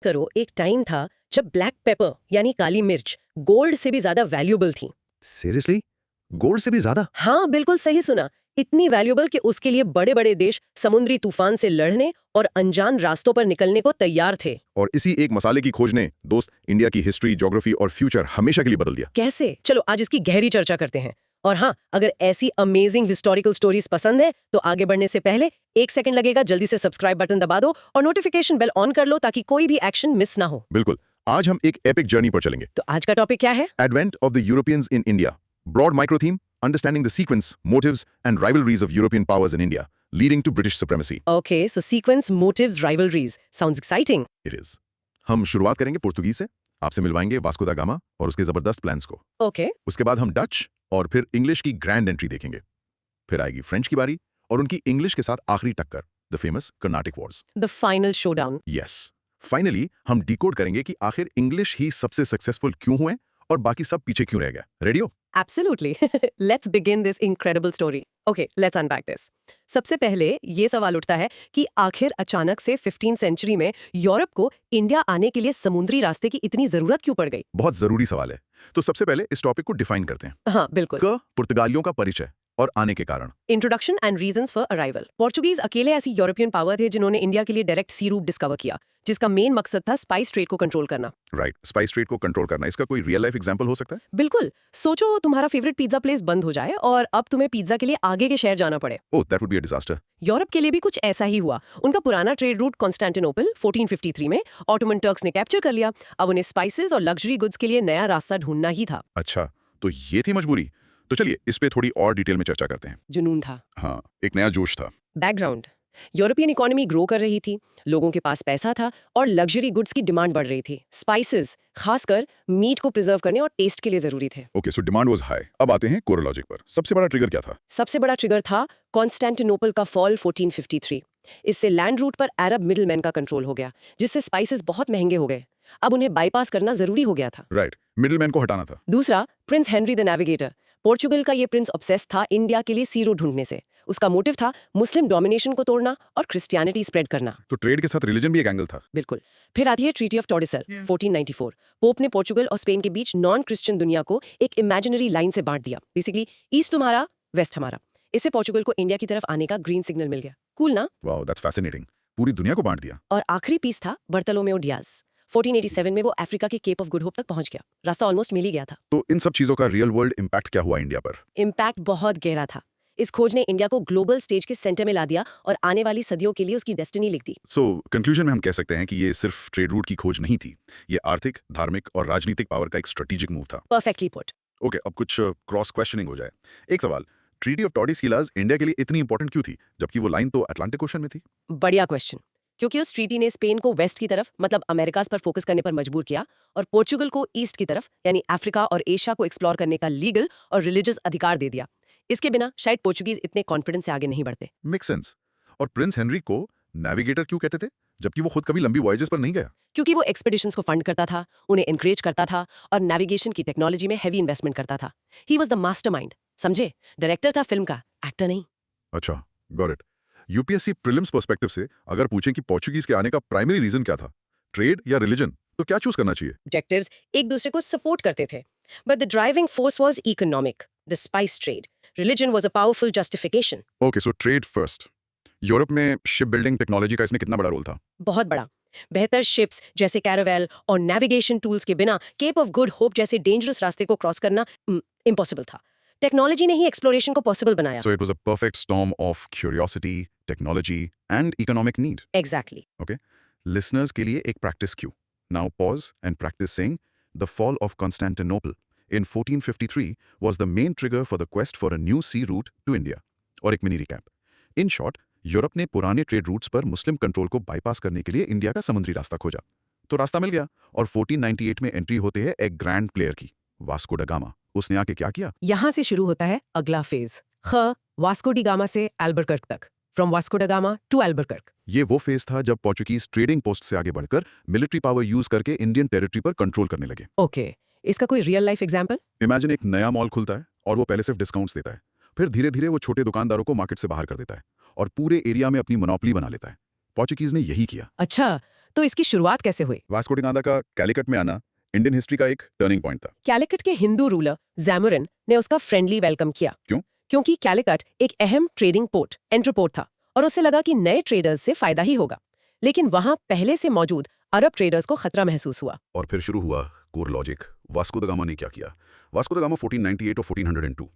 करो, एक टाइम था जब ब्लैक पेपर यानी काली मिर्च गोल्ड से भी ज्यादा वैल्यूएबल थी। सीरियसली? गोल्ड से भी ज्यादा? हाँ, बिल्कुल सही सुना। इतनी वैल्यूएबल कि उसके लिए बड़े बड़े देश समुद्री तूफान से लड़ने और अनजान रास्तों पर निकलने को तैयार थे। और इसी एक मसाले की खोज ने दोस्त इंडिया की हिस्ट्री, ज्योग्राफी और फ्यूचर हमेशा के लिए बदल दिया। कैसे? चलो आज इसकी गहरी चर्चा करते हैं। और हाँ, अगर ऐसी अमेजिंग हिस्टोरिकल स्टोरीज पसंद है तो आगे बढ़ने से पहले 1 सेकंड लगेगा, जल्दी से सब्सक्राइब बटन दबा दो और नोटिफिकेशन बेल ऑन कर लो ताकि कोई भी एक्शन मिस ना हो। बिल्कुल। आज हम एक एपिक जर्नी पर चलेंगे। तो आज का टॉपिक क्या है? Advent of the Europeans in India. Broad micro theme, understanding the sequence, motives and rivalries of European powers in India leading to British supremacy. Okay, so sequence, motives, rivalries sounds exciting. It is. हम शुरुआत करेंगे पुर्तगाल से। आपसे मिलवाएंगे Vasco दा gamma और उसके जबरदस्त plans को। ओके। उसके बाद हम डच और फिर इंग्लिश की ग्रैंड एंट्री देखेंगे। फिर आएगी फ्रेंच की बारी और उनकी इंग्लिश के साथ आखिरी टक्कर, the famous Carnatic Wars. The final showdown. Yes. Finally हम डिकोड करेंगे कि आखिर इंग्लिश ही सबसे सक्सेसफुल क्यों हुए और बाकी सब पीछे क्यों रह गए। रेडी हो? Absolutely. Let's begin this incredible story. Okay, let's unpack this. सबसे पहले ये सवाल उठता है कि आखिर अचानक से 15th सेंचुरी में यूरोप को इंडिया आने के लिए समुद्री रास्ते की इतनी जरूरत क्यों पड़ गई? बहुत जरूरी सवाल है। तो सबसे पहले इस टॉपिक को डिफाइन करते हैं। हाँ, बिल्कुल। पुर्तगालियों का परिचय और आने के कारण। Introduction and reasons for arrival. Portuguese अकेले ऐसी यूरोपियन पावर थे जिन्होंने इंडिया के लिए डायरेक्ट सी रूट डिस्कवर किया, जिसका मेन मकसद था स्पाइस ट्रेड को कंट्रोल करना। राइट, स्पाइस ट्रेड को कंट्रोल करना। इसका कोई रियल लाइफ एग्जांपल हो सकता है? बिल्कुल। सोचो तुम्हारा फेवरेट पिज्जा प्लेस बंद हो जाए और अब तुम्हें पिज्जा के लिए आगे के शहर जाना पड़े। Oh, that would be a disaster. Europe के लिए भी कुछ ऐसा ही हुआ। उनका पुराना ट्रेड रूट कॉन्स्टेंटिनोपल 1453 में ऑटोमन टर्क्स ने कैप्चर कर लिया। अब उन्हें स्पाइसेस और लग्जरी गुड्स के लिए नया रास्ता ढूंढना ही था। अच्छा, तो ये थी मजबूरी। तो चलिए इस पे थोड़ी और डिटेल में चर्चा करते हैं। जुनून था। हाँ, एक नया जोश था। बैकग्राउंड। यूरोपियन इकोनॉमी ग्रो कर रही थी, लोगों के पास पैसा था और लग्जरी गुड्स की डिमांड बढ़ रही थी। स्पाइसेस, खासकर मीट को प्रिजर्व करने और टेस्ट के लिए जरूरी थे। Okay, so demand was high. अब आते हैं कोर लॉजिक पर। सबसे बड़ा ट्रिगर क्या था? सबसे बड़ा ट्रिगर था कॉन्स्टेंटिनोपल का फॉल 1453। इससे लैंड रूट पर अरब मिडिलमैन का कंट्रोल हो गया, जिससे स्पाइसेस बहुत महंगे हो गए। अब उन्हें बाईपास करना जरूरी हो गया था। राइट, मिडिलमैन को हटाना था। दूसरा, Prince Henry the navigator. Portugal का ये प्रिंस ऑब्सेस था इंडिया के लिए सी रूट ढूंढने से। उसका मोटिव था मुस्लिम डोमिनेशन को तोड़ना और क्रिश्चियनिटी स्प्रेड करना। तो ट्रेड के साथ रिलीजन भी एक एंगल था। बिल्कुल। फिर आती है ट्रीटी ऑफ टॉर्डेसर 1494। पोप ने पोर्चुगल और स्पेन के बीच नॉन क्रिश्चियन दुनिया को एक इमेजिनरी लाइन से बांट दिया। बेसिकली ईस्ट तुम्हारा, वेस्ट हमारा। इससे पोर्चुगल को इंडिया की तरफ आने का ग्रीन सिग्नल मिल गया। कूल ना? Wow, that's fascinating. पूरी दुनिया को बांट दिया। और आखिरी पीस था बर्तलोमेओ डियाज। 1487 में वो अफ्रीका के केप ऑफ गुड होप तक पहुंच गया। रास्ता ऑलमोस्ट मिल ही गया था। तो इन सब चीजों का रियल वर्ल्ड इंपैक्ट क्या हुआ इंडिया पर? इम्पैक्ट बहुत गहरा था। इस खोज ने इंडिया को ग्लोबल स्टेज के सेंटर में ला दिया और आने वाली सदियों के लिए उसकी डेस्टिनी लिख दी। सो कंक्लूजन में हम कह सकते हैं कि ये सिर्फ ट्रेड रूट की खोज नहीं थी, ये आर्थिक, धार्मिक और राजनीतिक पावर का एक स्ट्रेटेजिक मूव था। Perfectly put. ओके, अब कुछ क्रॉस क्वेश्चनिंग हो जाए। एक सवाल, ट्रीटी ऑफ टॉर्डेसिलास इंडिया के लिए इतनी इंपॉर्टेंट क्यों थी, जबकि वो लाइन तो अटलांटिक ओशन में थी? बढ़िया क्वेश्चन। क्योंकि उस ट्रीटी ने स्पेन को वेस्ट की तरफ मतलब अमेरिकास पर फोकस करने पर मजबूर किया और पोर्चुगल को ईस्ट की तरफ यानी अफ्रीका और एशिया को एक्सप्लोर करने का लीगल और रिलीजियस अधिकार दे दिया। इसके बिना शायद पोर्चुगीज इतने कॉन्फिडेंस से आगे नहीं बढ़ते। Make sense. और प्रिंस हेनरी को नेविगेटर क्यों कहते थे, जबकि वो खुद कभी लंबी वॉयजेस पर नहीं गया? क्योंकि वो एक्सपेडिशंस को फंड करता था, उन्हें एनकरेज करता था और नेविगेशन की टेक्नोलॉजी में हेवी इन्वेस्टमेंट करता था। ही वाज द मास्टरमाइंड, समझे? डायरेक्टर था फिल्म का, एक्टर नहीं। अच्छा, got it. UPSC prelims perspective से अगर पूछें कि पोर्चुगीज के आने का प्राइमरी रीजन क्या था, ट्रेड या रिलीजन, तो क्या चूज करना चाहिए? ऑब्जेक्टिव्स एक दूसरे को सपोर्ट करते थे, but the driving force was economic, the spice trade. Religion was a powerful justification. Okay, so trade first. Europe में शिप बिल्डिंग टेक्नोलॉजी का इसमें कितना बड़ा रोल था? बहुत बड़ा। बेहतर शिप्स जैसे कैरावेल और नेविगेशन टूल्स के बिना केप ऑफ गुड होप जैसे डेंजरस रास्ते को क्रॉस करना इम्पॉसिबल था। टेक्नोलॉजी ने ही एक्सप्लोरेशन को पॉसिबल बनाया। So it was a perfect storm of curiosity, technology, and economic need. Exactly. Okay? Listeners के लिए एक practice cue. Now pause and practice saying, the fall of Constantinople in 1453 was the main trigger for the quest for a new sea route to India. और एक mini recap. In short, Europe ने पुराने trade routes पर मुस्लिम control को bypass करने के लिए India का समुद्री रास्ता खोजा। तो रास्ता मिल गया और 1498 में एंट्री होते है एक ग्रैंड प्लेयर की, वास्को ड गामा। उसने आके क्या किया? यहाँ से शुरू होता है अगला फेज। वास्को डी गामा से अल्बुकर्क तक, from Vasco da gamma two Albuquerque. ये वो फेज था जब पोर्चुगीज ट्रेडिंग पोस्ट से आगे बढ़कर मिलिट्री पावर यूज करके इंडियन टेरिटरी पर कंट्रोल करने लगे। ओके, इसका कोई रियल लाइफ एग्जांपल? इमेजिन एक नया मॉल खुलता है और वो पहले सिर्फ डिस्काउंट्स देता है, फिर धीरे धीरे वो छोटे दुकानदारों को मार्केट से बाहर कर देता है और पूरे एरिया में अपनी मोनोपोली बना लेता है। पोर्चुगीज ने यही किया। अच्छा, तो इसकी शुरुआत कैसे हुई? वास्को डी गामा का कैलिकट में आना इंडियन हिस्ट्री का एक टर्निंग पॉइंट था। कैलिकट के हिंदू रूलर जैमोरिन ने उसका फ्रेंडली वेलकम किया। क्यों? क्योंकि कैलिकट एक अहम ट्रेडिंग पोर्ट, एंट्रपोर्ट था और उसे लगा कि नए ट्रेडर्स से फायदा ही होगा। लेकिन वहां पहले से मौजूद अरब ट्रेडर्स को खतरा महसूस हुआ। और फिर शुरू हुआ core logic. Vasco the gamma ने क्या किया? वास्को द गामा 1498 और 1402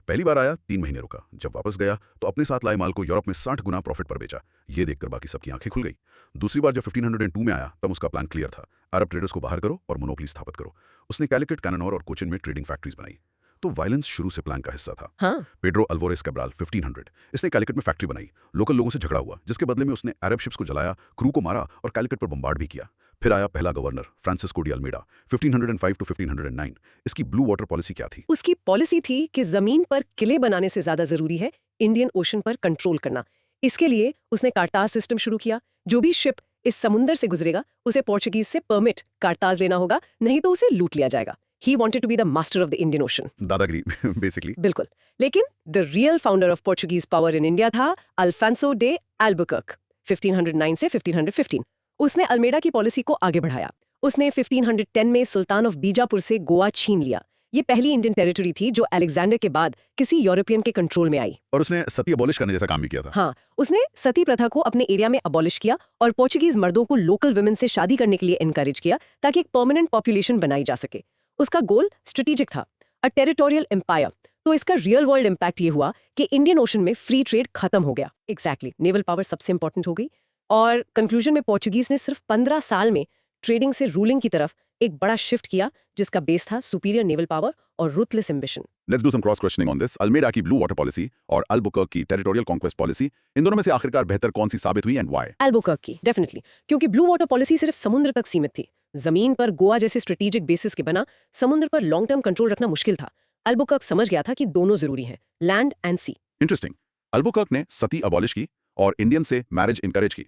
पहली बार आया, 3 महीने रुका। जब वापस गया तो अपने साथ लाए माल को यूरोप में 60 गुना प्रॉफिट पर बेचा। ये देखकर बाकी सबकी आंखें खुल गई। दूसरी बार जब 1502 में आया तब उसका प्लान क्लियर था, अरब ट्रेडर्स को बाहर करो और मोनोपोली स्थापित करो। उसने कैलिकट, कैनानौर और कोचिन में ट्रेडिंग फैक्ट्रीज बनाई। तो वायलेंस शुरू से प्लान का हिस्सा था। हाँ, पेड्रो अल्वारेस कैब्राल 1500 इसने कैलिकट में फैक्ट्री बनाई। लोकल लोगों से झगड़ा हुआ, जिसके बदले में उसने अरब शिप्स को जलाया, क्रू को मारा और कैलिकट पर बम्बार्ड भी किया। फिर आया पहला governor Francisco de Almeida 1505 to 1509। इसकी ब्लू वाटर पॉलिसी क्या थी? उसकी पॉलिसी थी कि जमीन पर किले बनाने से ज्यादा जरूरी है इंडियन ओशन पर कंट्रोल करना। इसके लिए उसने कार्टाज सिस्टम शुरू किया। जो भी शिप इस समुंदर से गुजरेगा उसे पोर्चुगीज से परमिट कार्टाज लेना होगा, नहीं तो उसे लूट लिया जाएगा। He wanted to be the master of the Indian Ocean. दादागिरी बेसिकली। बिल्कुल। लेकिन the real founder of Portuguese power in India था अल्फांसो डे अल्बुकर्क 1509 से 1515। उसने अल्मेडा की पॉलिसी को आगे बढ़ाया। उसने 1510 में सुल्तान ऑफ बीजापुर से गोवा छीन लिया। ये पहली इंडियन टेरिटरी थी जो अलेक्जेंडर के बाद किसी यूरोपियन के कंट्रोल में आई। और उसने सती अबॉलिश करने जैसा काम भी किया था। हाँ, उसने सती प्रथा को अपने एरिया में अबॉलिश किया और पोर्चुगीज मर्दों को लोकल वुमेन से शादी करने के लिए एनकरेज किया ताकि एक परमानेंट पॉपुलेशन बनाई जा सके। उसका गोल स्ट्रेटेजिक था, अ टेरिटोरियल एम्पायर। तो इसका रियल वर्ल्ड इम्पैक्ट ये हुआ कि इंडियन ओशन में फ्री ट्रेड खत्म हो गया। एग्जैक्टली, नेवल पावर सबसे इंपॉर्टेंट हो गई। और कंक्लूजन में पोर्चुगीज ने सिर्फ 15 साल में ट्रेडिंग से रूलिंग की तरफ एक बड़ा शिफ्ट किया, जिसका बेस था सुपीरियर नेवल पावर और ruthless ambition. Let's do some cross questioning on this. Almeida की ब्लू वाटर पॉलिसी और अल्बुकर्क की टेरिटोरियल कॉन्क्वेस्ट पॉलिसी, इन दोनों में से आखिरकार बेहतर कौन सी साबित हुई एंड व्हाई? अल्बुकर्क की, डेफिनेटली, क्योंकि ब्लू वाटर पॉलिसी सिर्फ समुद्र तक सीमित थी। जमीन पर गोवा जैसे स्ट्रेटेजिक बेसिस के बना समुद्र पर लॉन्ग टर्म कंट्रोल रखना मुश्किल था। अल्बुकर्क समझ गया था कि दोनों जरूरी हैं, land and sea. Interesting. Albuquerque ने सती अबॉलिश की और इंडियन से मैरिज इनकरेज की।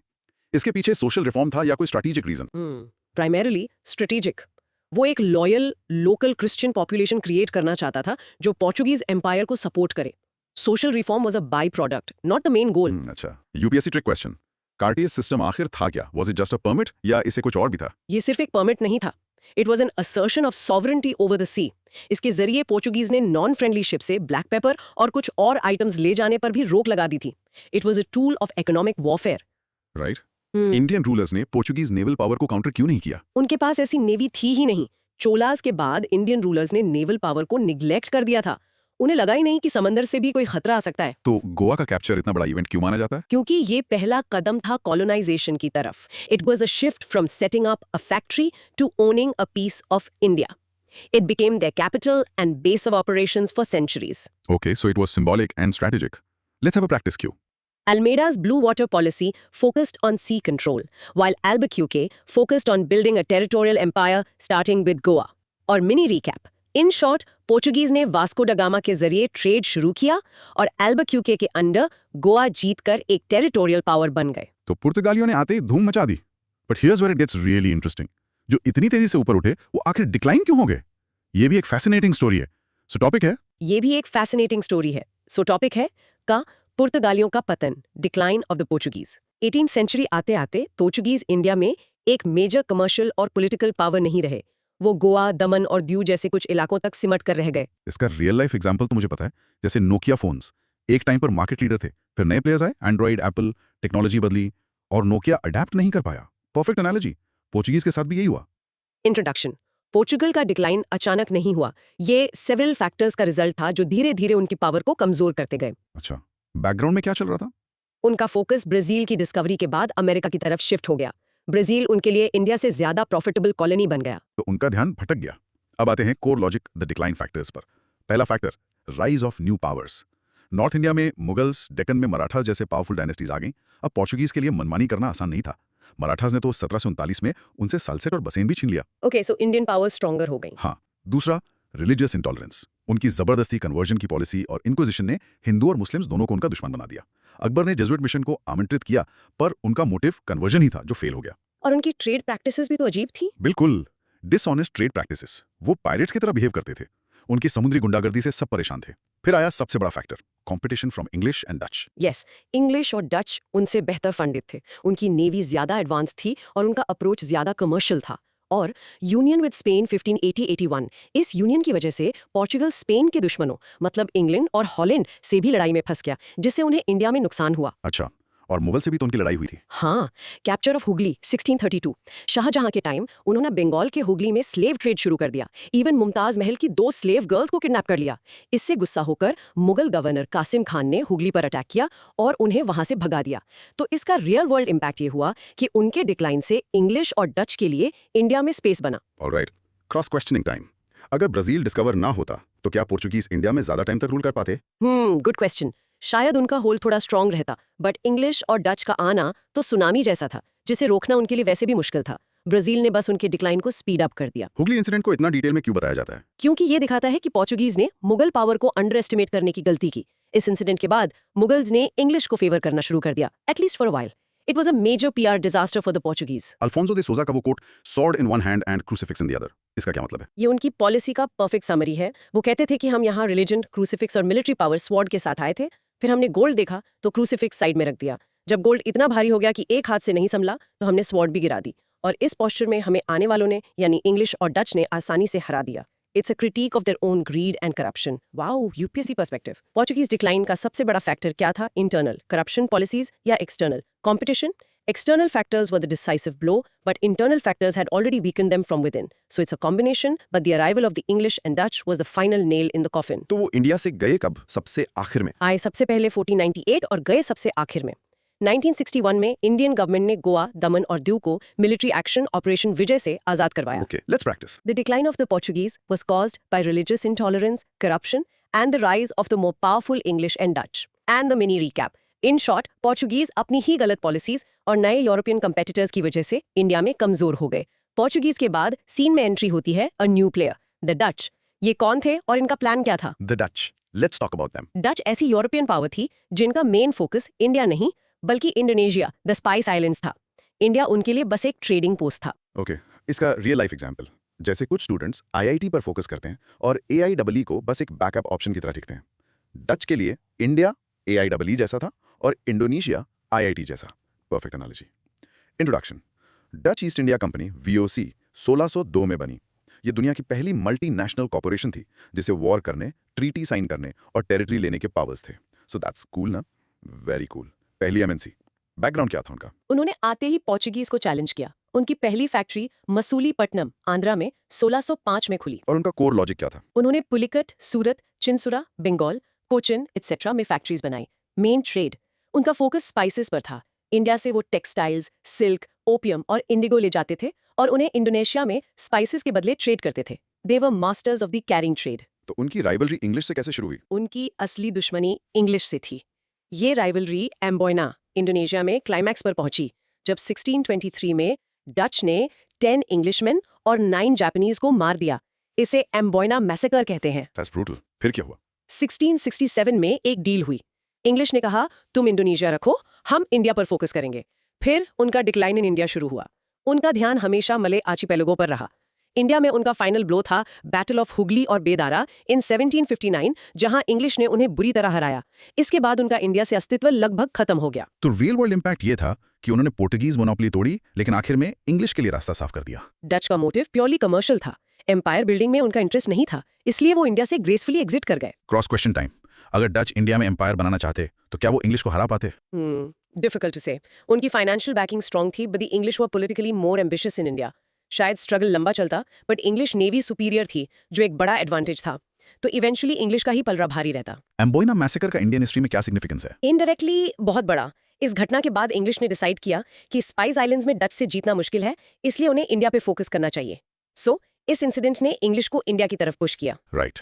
इसके पीछे सोशल रिफॉर्म था या कोई स्ट्रैटेजिक रीजन? Primarily strategic. वो एक loyal local Christian population create करना चाहता था जो पोर्चुगीज एम्पायर को सपोर्ट करे। Social reform was a by product, not the main goal. अच्छा, यूपीएससी ट्रिक क्वेश्चन। कार्टियस सिस्टम आखिर था क्या? Was it just a permit या इसे कुछ और भी था? ये सिर्फ एक परमिट नहीं था, it was an assertion of sovereignty over the sea. इसके जरिए पोर्चुगीज ने नॉन फ्रेंडली शिप से ब्लैक पेपर और कुछ और आइटम्स ले जाने पर भी रोक लगा दी थी। It was a tool of economic warfare. Right. Indian rulers ने पोर्चुगीज नेवल पावर को काउंटर क्यों नहीं किया? उनके पास ऐसी नेवी थी ही नहीं। चोलास के बाद इंडियन रूलर्स ने नेवल पावर को निग्लेक्ट कर दिया था। उन्हें लगा ही नहीं कि समंदर से भी कोई खतरा आ सकता है। तो गोवा का कैप्चर इतना बड़ा इवेंट क्यों माना जाता है? क्योंकि ये पहला कदम था कॉलोनाइजेशन की तरफ। It was a shift from setting up a factory to owning a piece of India. It became their capital and base of operations for centuries. Okay, so it was symbolic and strategic. Let's have a practice cue. Almeida's blue water policy focused on sea control, while Albuquerque focused on building a territorial empire starting with Goa. और mini recap. In short, Portuguese ने Vasco da Gama के जरिए trade शुरू किया और एल्बक्यूके के under Goa जीतकर एक टेरिटोरियल पावर बन गए। तो पुर्तगालियों ने आते ही धूम मचा दी। But here's where it gets really interesting. जो इतनी तेजी से ऊपर उठे वो आखिर डिक्लाइन क्यों हो गए? ये भी एक फैसिनेटिंग स्टोरी है। सो टॉपिक है, ये भी एक फैसिनेटिंग स्टोरी है। सो टॉपिक है का पुर्तगालियों का पतन, decline of the Portuguese. 18th century आते आते पोर्चुगीज इंडिया में एक मेजर कमर्शियल और पॉलिटिकल पावर नहीं रहे। वो गोवा, दमन और दीव जैसे कुछ इलाकों तक सिमट कर रह गए। इसका रियल लाइफ एग्जांपल तो मुझे पता है, जैसे नोकिया फोन्स एक टाइम पर मार्केट लीडर थे, फिर नए प्लेयर्स आए, एंड्रॉइड, एप्पल, टेक्नोलॉजी बदली और नोकिया अडेप्ट नहीं कर पाया। Perfect analogy. पोर्चुगीज के साथ भी यही हुआ। इंट्रोडक्शन। पोर्चुगल का डिक्लाइन अचानक नहीं हुआ। ये सेवरल फैक्टर्स का रिजल्ट था जो धीरे धीरे उनकी पावर को कमजोर करते गए। अच्छा, बैकग्राउंड में क्या चल रहा था? उनका फोकस ब्राजील की डिस्कवरी के बाद अमेरिका की तरफ शिफ्ट हो गया। ब्राजील उनके लिए इंडिया से ज्यादा प्रॉफिटेबल कॉलोनी बन गया। तो उनका ध्यान भटक गया। अब आते हैं core logic, the decline factors पर। पहला factor, rise of new powers. North India में मुगल्स, डेक्कन में मराठा जैसे पावरफुल डायनेस्टीज आ गईं। अब पोर्चुगीज के लिए मनमानी करना आसान नहीं था। मराठास ने तो 1739 में उनसे सालसेट और बसेन भी छीन लिया। Okay, so Indian power stronger हो गई। हाँ। दूसरा, रिलीजियस इंटॉलरेंस। उनकी जबरदस्ती कन्वर्जन की पॉलिसी और इंक्विजिशन ने हिंदू और मुस्लिम्स दोनों को उनका दुश्मन बना दिया। अकबर ने जेजुइट मिशन को आमंत्रित किया, पर उनका मोटिव कन्वर्जन ही था जो फेल हो गया। और उनकी ट्रेड प्रैक्टिसेस भी तो अजीब थी। बिल्कुल, डिसऑनेस्ट ट्रेड प्रैक्टिसेस। वो पायरेट्स की तरह बिहेव करते थे। उनकी समुद्री गुंडागर्दी से सब परेशान थे। फिर आया सबसे बड़ा factor, competition from English and Dutch. Yes, English और डच उनसे बेहतर फंडित थे, उनकी नेवी ज्यादा एडवांस थी और उनका अप्रोच ज्यादा कमर्शियल था। और यूनियन विद स्पेन 1580-81, इस यूनियन की वजह से पोर्चुगल स्पेन के दुश्मनों मतलब इंग्लैंड और हॉलैंड से भी लड़ाई में फंस गया, जिससे उन्हें इंडिया में नुकसान हुआ। अच्छा, और मुगल से भी तो उनकी लड़ाई हुई थी। हाँ, कैप्चर ऑफ हुगली 1632। शाहजहां के टाइम उन्होंने बंगाल के हुगली में स्लेव ट्रेड शुरू कर दिया। इवन मुमताज महल की 2 स्लेव गर्ल्स को किडनैप कर लिया। इससे गुस्सा होकर मुगल गवर्नर कासिम खान ने हुगली पर अटैक किया और उन्हें वहां से भगा दिया। तो इसका रियल वर्ल्ड इम्पैक्ट ये हुआ कि उनके डिक्लाइन से इंग्लिश और डच के लिए इंडिया में स्पेस बना। Alright, cross questioning time. अगर ब्राजील डिस्कवर ना होता तो क्या पोर्चुगीज इंडिया में ज्यादा टाइम तक रूल कर पाते? Good question. शायद उनका होल्ड थोड़ा स्ट्रांग रहता, बट इंग्लिश और डच का आना तो सुनामी जैसा था, जिसे रोकना उनके लिए वैसे भी मुश्किल था। ब्राजील ने बस उनके डिक्लाइन को स्पीड अप कर दिया। हुगली इंसिडेंट को इतना डिटेल में क्यों बताया जाता है? क्योंकि ये दिखाता है कि पोर्चुगीज ने मुगल पावर को अंडर एस्टिमेट करने की गलती की। इस इंसिडेंट के बाद मुगल्स ने इंग्लिश को फेवर करना शुरू कर दिया, at least for a while. It was a major PR disaster for the Portuguese. Alfonso de Sousa का वो quote, sword in one hand and crucifix in the other, इसका क्या मतलब है? ये उनकी पॉलिसी का परफेक्ट समरी है। वो कहते थे कि हम यहाँ रिलीजन, क्रूसिफिक्स और मिलिट्री पावर स्वॉर्ड के साथ आए थे, फिर हमने गोल्ड देखा तो क्रूसिफिक्स साइड में रख दिया। जब गोल्ड इतना भारी हो गया कि एक हाथ से नहीं संभला तो हमने स्वॉर्ड भी गिरा दी, और इस पोस्चर में हमें आने वालों ने यानी इंग्लिश और डच ने आसानी से हरा दिया। It's a critic of their own grid and corruption. Wow, UPSC perspective. Portuguese decline का सबसे बड़ा फैक्टर क्या था? इंटरनल करप्शन पॉलिसीज या external competition? External factors were the decisive blow, but internal factors had already weakened them from within. So it's a combination, but the arrival of the English and Dutch was the final nail in the coffin. तो वो India से गए कब? सबसे आखिर में? आए सबसे पहले 1498 और गए सबसे आखिर में 1961 में। इंडियन गवर्नमेंट ने गोवा, दमन और दीव को मिलिट्री एक्शन ऑपरेशन विजय से आजाद करवाया। Okay, let's practice. The decline of the Portuguese was caused by religious intolerance, corruption, and the rise of the more powerful English and Dutch. And the mini recap. In short, Portuguese अपनी ही गलत policies और नए European competitors की वजह से India में कमजोर हो गए। पोर्चुगीज के बाद सीन में एंट्री होती है a new player, the Dutch. ये कौन थे और इनका प्लान क्या था? The Dutch. Let's talk about them. Dutch ऐसी यूरोपियन पावर थी जिनका मेन फोकस इंडिया नहीं बल्कि इंडोनेशिया, द स्पाइस आइलैंड्स था। इंडिया उनके लिए बस एक ट्रेडिंग पोस्ट था। Okay, इसका रियल लाइफ एग्जांपल। जैसे कुछ स्टूडेंट्स आईआईटी पर फोकस करते हैं और एआईईई को बस एक बैकअप ऑप्शन की तरह दिखते हैं। डच के लिए इंडिया एआईईई जैसा था और इंडोनेशिया आईआईटी जैसा। Perfect analogy. Introduction. Dutch east India company VOC 1602 में बनी। ये दुनिया की पहली मल्टीनेशनल कॉर्पोरेशन थी जिसे वॉर करने, ट्रीटी साइन करने और टेरिटरी लेने के पावर्स थे। सो दैट्स कूल ना? Very cool. पहली एमएनसी। बैकग्राउंड क्या था उनका? उन्होंने आते ही पोर्चुगीज को चैलेंज किया। उनकी पहली फैक्ट्री मसूलीपट्टनम, आंध्रा में 1605 में खुली। और उनका कोर लॉजिक क्या था? उन्होंने पुलिकट, सूरत, चिंसुरा, बंगाल, कोचिन एक्सेट्रा में फैक्ट्रीज बनाई। मेन ट्रेड उनका फोकस स्पाइसेस पर था। इंडिया से वो टेक्सटाइल्स, सिल्क, ओपियम और इंडिगो ले जाते थे और उन्हें इंडोनेशिया में स्पाइसेस के बदले ट्रेड करते थे। They were masters of the carrying trade. तो उनकी राइवलरी इंग्लिश से कैसे शुरू हुई? उनकी असली दुश्मनी इंग्लिश से थी। ये राइवलरी एम्बोयना, इंडोनेशिया में क्लाइमैक्स पर पहुंची जब 1623 में डच ने 10 इंग्लिशमैन और 9 जापानीज को मार दिया। इसे एम्बोयना मैसेकर कहते हैं। That's brutal. फिर क्या हुआ? 1667 में एक डील हुई। इंग्लिश ने कहा तुम इंडोनेशिया रखो, हम इंडिया पर फोकस करेंगे। फिर उनका डिक्लाइन इन इंडिया शुरू हुआ। उनका ध्यान हमेशा मले आर्चिपेलगो पर रहा। इंडिया में उनका फाइनल ब्लो था बैटल ऑफ हुगली और बेदारा इन 1759, जहां इंग्लिश ने उन्हें बुरी तरह हराया। इसके बाद उनका इंडिया से अस्तित्व लगभग खत्म हो गया। तो रियल वर्ल्ड इंपैक्ट ये था कि उन्होंने पोर्टुगीज मोनोपोली तोड़ी, लेकिन आखिर में इंग्लिश के लिए रास्ता साफ कर दिया। डच का मोटिव प्योरली कमर्शियल था। एम्पायर बिल्डिंग में उनका इंटरेस्ट नहीं था, इसलिए वो इंडिया से ग्रेसफुली एग्जिट कर गए। Cross question time. अगर डच इंडिया में एम्पायर बनाना चाहते तो क्या वो इंग्लिश को हरा पाते? डिफिकल्ट टू से। उनकी फाइनेंशियल बैकिंग स्ट्रांग थी, but the English were politically more ambitious in India. शायद स्ट्रगल लंबा चलता, बट इंग्लिश नेवी सुपीरियर थी, जो एक बड़ा एडवांटेज था। तो इवेंचुअली इंग्लिश का ही पलड़ा भारी रहता। एम्बोयना मैसेकर का इंडियन हिस्ट्री में क्या सिग्निफिकेंस है? इनडायरेक्टली बहुत बड़ा। इस घटना के बाद इंग्लिश ने डिसाइड किया कि स्पाइस आइलैंड्स में डच से जीतना मुश्किल है, इसलिए उन्हें इंडिया पे फोकस करना चाहिए। सो इस इंसिडेंट ने इंग्लिश को इंडिया की तरफ पुश किया। राइट।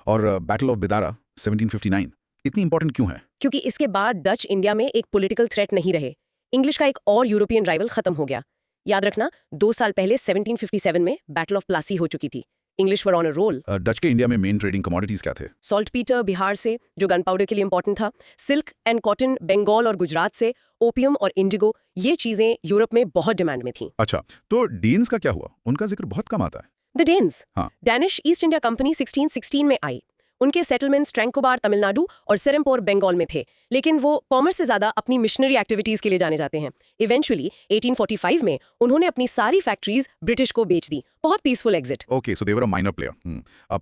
और बैटल ऑफ बेदारा 1759 इतनी इंपॉर्टेंट क्यों है? क्योंकि इसके बाद डच इंडिया में एक पॉलिटिकल थ्रेट नहीं रहे। इंग्लिश का एक और यूरोपियन राइवल खत्म हो गया। याद रखना, 2 साल पहले 1757 में बैटल ऑफ प्लासी हो चुकी थी। English were on a roll. Dutch के इंडिया में मेन ट्रेडिंग कमोडिटीज क्या थे? सॉल्ट पीटर बिहार से, जो गन पाउडर के लिए इंपॉर्टेंट था, सिल्क एंड कॉटन बंगाल और गुजरात से, ओपियम और इंडिगो, ये चीजें यूरोप में बहुत डिमांड में थी। अच्छा, तो डीन्स का क्या हुआ? उनका जिक्र बहुत कम आता है। The Danes. हाँ। डैनिश ईस्ट इंडिया कंपनी 1616 में आई। उनके सेटलमेंट्स ट्रैंकोबार तमिलनाडु और सेरमपोर बंगाल में थे, लेकिन वो कॉमर्स से ज्यादा अपनी मिशनरी एक्टिविटीज के लिए जाने जाते हैं। इवेंचुअली 1845 में उन्होंने अपनी सारी फैक्ट्रीज ब्रिटिश को बेच दी। बहुत peaceful exit. Okay, so they were a minor player.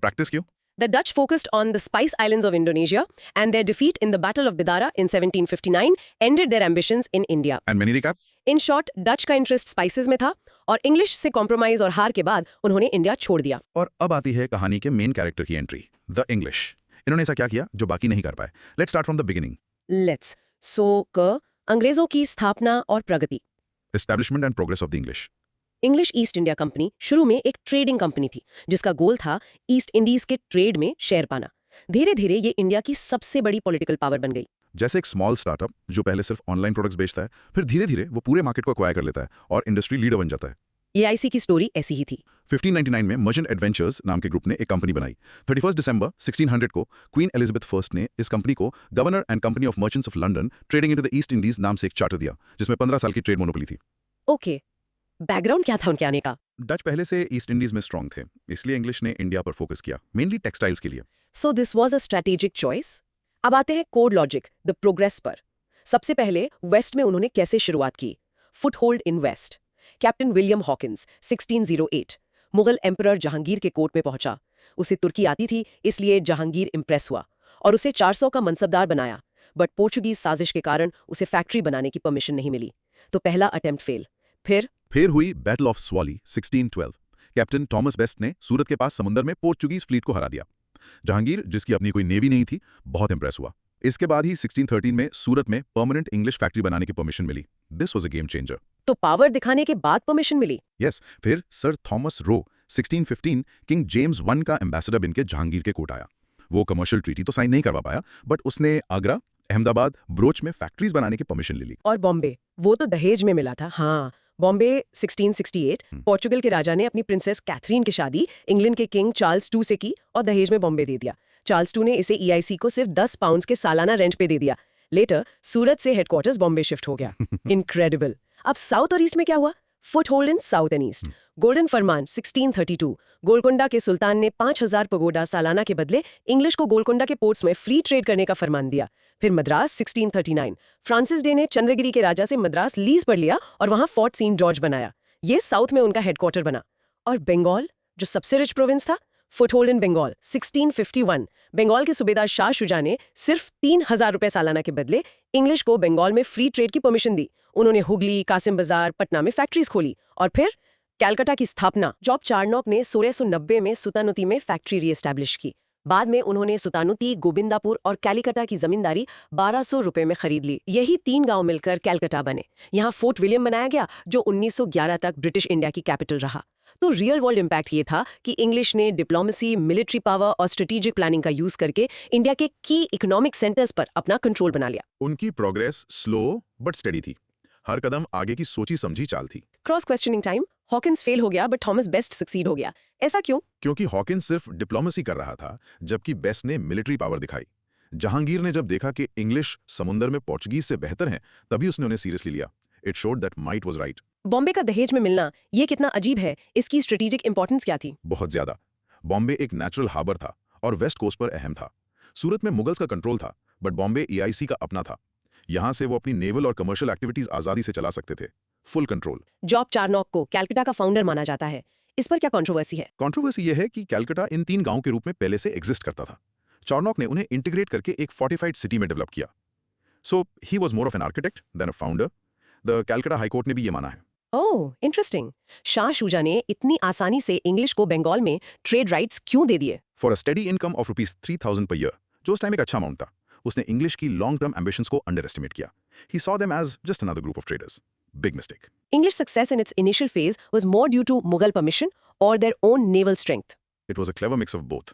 Practice क्यों? The Dutch focused on the Spice Islands of Indonesia, and their defeat in the Battle of Bidara in 1759 ended their ambitions in India. And mini recap? In short, Dutch का interest spices में था और English से compromise और हार के बाद उन्होंने इंडिया छोड़ दिया। और अब आती है कहानी के मेन कैरेक्टर की एंट्री, द इंग्लिश। इन्होंने ऐसा क्या किया जो बाकी नहीं कर पाए? Let's start from the beginning. Let's अंग्रेजों की स्थापना और प्रगति। Establishment and progress of the English. English East India Company शुरू में एक ट्रेडिंग कंपनी थी जिसका गोल था ईस्ट इंडीज के ट्रेड में शेयर पाना। धीरे धीरे ये इंडिया की सबसे बड़ी पॉलिटिकल पावर बन गई। जैसे एक स्मॉल स्टार्टअप जो पहले सिर्फ ऑनलाइन प्रोडक्ट्स बेचता है, फिर धीरे धीरे वो पूरे मार्केट को एक्वायर कर लेता है और इंडस्ट्री लीडर बन जाता है। एआईसी की स्टोरी ऐसी ही थी। 1599 में मर्चेंट एडवेंचर्स नाम के ग्रुप ने एक कंपनी बनाई। 31 दिसंबर 1600 को क्वीन एलिजाबेथ फर्स्ट ने इस कंपनी को governor and company of merchants of London trading into the east Indies नाम से एक चार्टर दिया, जिसमें 15 साल की ट्रेड मोनोपोली थी। ओके, बैकग्राउंड क्या था उनके आने का? डच पहले से ईस्ट इंडीज में स्ट्रांग थे, इसलिए इंग्लिश ने इंडिया पर फोकस किया, मेनली टेक्सटाइल्स के लिए। So this was a strategic choice. अब आते हैं कोड लॉजिक, द प्रोग्रेस पर। सबसे पहले वेस्ट में उन्होंने कैसे शुरुआत की? Foothold in west. Captain William Hawkins 1608 Mughal emperor Jahangir के कोर्ट में पहुंचा। उसे तुर्की आती थी, इसलिए जहांगीर इंप्रेस हुआ और उसे 400 का मनसबदार बनाया। बट पोर्चुगीज साजिश के कारण उसे फैक्ट्री बनाने की परमिशन नहीं मिली, तो पहला अटेम्प्ट फेल। फिर हुई battle of Swally 1612। Captain Thomas best ने सूरत के पास समुद्र में पोर्चुगीज फ्लीट को हरा दिया। जहांगीर, जिसकी अपनी कोई नेवी नहीं थी, बहुत इंप्रेस हुआ। इसके बाद ही 1613 में सूरत में परमानेंट इंग्लिश फैक्ट्री बनाने की परमिशन मिली। This was a game changer. तो पावर दिखाने के बाद परमिशन मिली। यस, फिर Sir Thomas Roe 1615 King James one का एम्बेसडर बनके जहांगीर के कोर्ट आया। वो कमर्शियल ट्रीटी तो साइन नहीं करवा पाया, बट उसने आगरा, अहमदाबाद, ब्रोच में फैक्ट्रीज बनाने की परमिशन ले ली। और बॉम्बे, वो तो दहेज में मिला था। हाँ, बॉम्बे 1668 पोर्चुगल के राजा ने अपनी प्रिंसेस कैथरीन की शादी इंग्लैंड के किंग चार्ल्स II से की और दहेज में बॉम्बे दे दिया। चार्ल्स II ने इसे EIC को सिर्फ 10 पाउंड्स के सालाना रेंट पे दे दिया। लेटर सूरत से हेडक्वार्टर्स बॉम्बे शिफ्ट हो गया। इनक्रेडिबल। अब साउथ और ईस्ट में क्या हुआ? Foothold in south and east. Golden फरमान 1632 गोलकोंडा के सुल्तान ने 5000 पगोडा सालाना के बदले इंग्लिश को गोलकोंडा के पोर्ट्स में फ्री ट्रेड करने का फरमान दिया। फिर मद्रास 1639 फ्रांसिस डे ने चंद्रगिरी के राजा से मद्रास लीज पर लिया और वहां फोर्ट सेंट जॉर्ज बनाया। ये साउथ में उनका हेडक्वार्टर बना। और बंगाल, जो सबसे रिच प्रोविंस था, फुटहोल्ड इन बंगाल 1651 बंगाल के सूबेदार शाह शुजा ने सिर्फ 3000 रुपए सालाना के बदले इंग्लिश को बंगाल में फ्री ट्रेड की परमिशन दी। उन्होंने हुगली, कासिम बाजार, पटना में फैक्ट्रीज खोली। और फिर कैलकाटा की स्थापना। जॉब चार्नॉक ने 1690 में सुतानुती में फैक्ट्री रीएस्टैब्लिश की। बाद में उन्होंने सुतानुती, गोविंदापुर और कैलकाटा की जमींदारी 1200 रुपए में खरीद ली। यही 3 गांव मिलकर कैलकाटा बने। यहाँ फोर्ट विलियम बनाया गया, जो 1911 तक ब्रिटिश इंडिया की कैपिटल रहा। तो रियल वर्ल्ड इम्पैक्ट ये था कि इंग्लिश ने डिप्लोमेसी, मिलिट्री पावर और स्ट्रेटेजिक प्लानिंग का यूज करके इंडिया के की इकोनॉमिक सेंटर्स पर अपना कंट्रोल बना लिया। उनकी प्रोग्रेस स्लो बट स्टेडी थी। हर कदम आगे की सोची समझी चाल थी। Cross questioning time. Hawkins fail हो गया बट थॉमस बेस्ट सक्सीड हो गया। ऐसा क्यों? क्योंकि हॉकिंस सिर्फ डिप्लोमेसी कर रहा था, जबकि बेस्ट ने मिलिट्री पावर दिखाई। जहांगीर ने जब देखा कि इंग्लिश समुद्र में पोर्चुगीज से बेहतर है, तभी उसने उन्हें सीरियसली लिया। It showed that might was right. Bombay का दहेज में मिलना, ये कितना अजीब है। इसकी स्ट्रेटेजिक इंपॉर्टेंस क्या थी? बहुत ज्यादा। बॉम्बे एक नेचुरल हार्बर था और वेस्ट कोस्ट पर अहम था। सूरत में मुगल्स का कंट्रोल था, बट बॉम्बे EIC का अपना था। यहां से वो अपनी नेवल और कमर्शियल एक्टिविटीज आजादी से चला सकते थे। Full control. जॉब चार्नॉक को कैलकाटा का फाउंडर माना जाता है। इस पर क्या कंट्रोवर्सी है? कंट्रोवर्सी यह है कि कैलकाटा इन 3 गांवों के रूप में पहले से एग्जिस्ट करता था। चार्नॉक ने उन्हें इंटीग्रेट करके एक फोर्टिफाइड सिटी में डेवलप किया। So he was more of an architect than a founder. The Calcutta high court ने भी ये माना है। ओह, इंटरेस्टिंग। शाह शुजा ने इतनी आसानी से इंग्लिश को बंगाल में ट्रेड राइट्स क्यों दे दिए? For a steady income of ₹3000 per year, जो उस टाइम एक अच्छा अमाउंट था, उसने इंग्लिश की लॉन्ग टर्म एम्बिशंस को अंडर एस्टिमेट किया। He saw them as just another group of traders. Big mistake. English success in its initial phase was more due to Mughal permission or their own naval strength. It was a clever mix of both.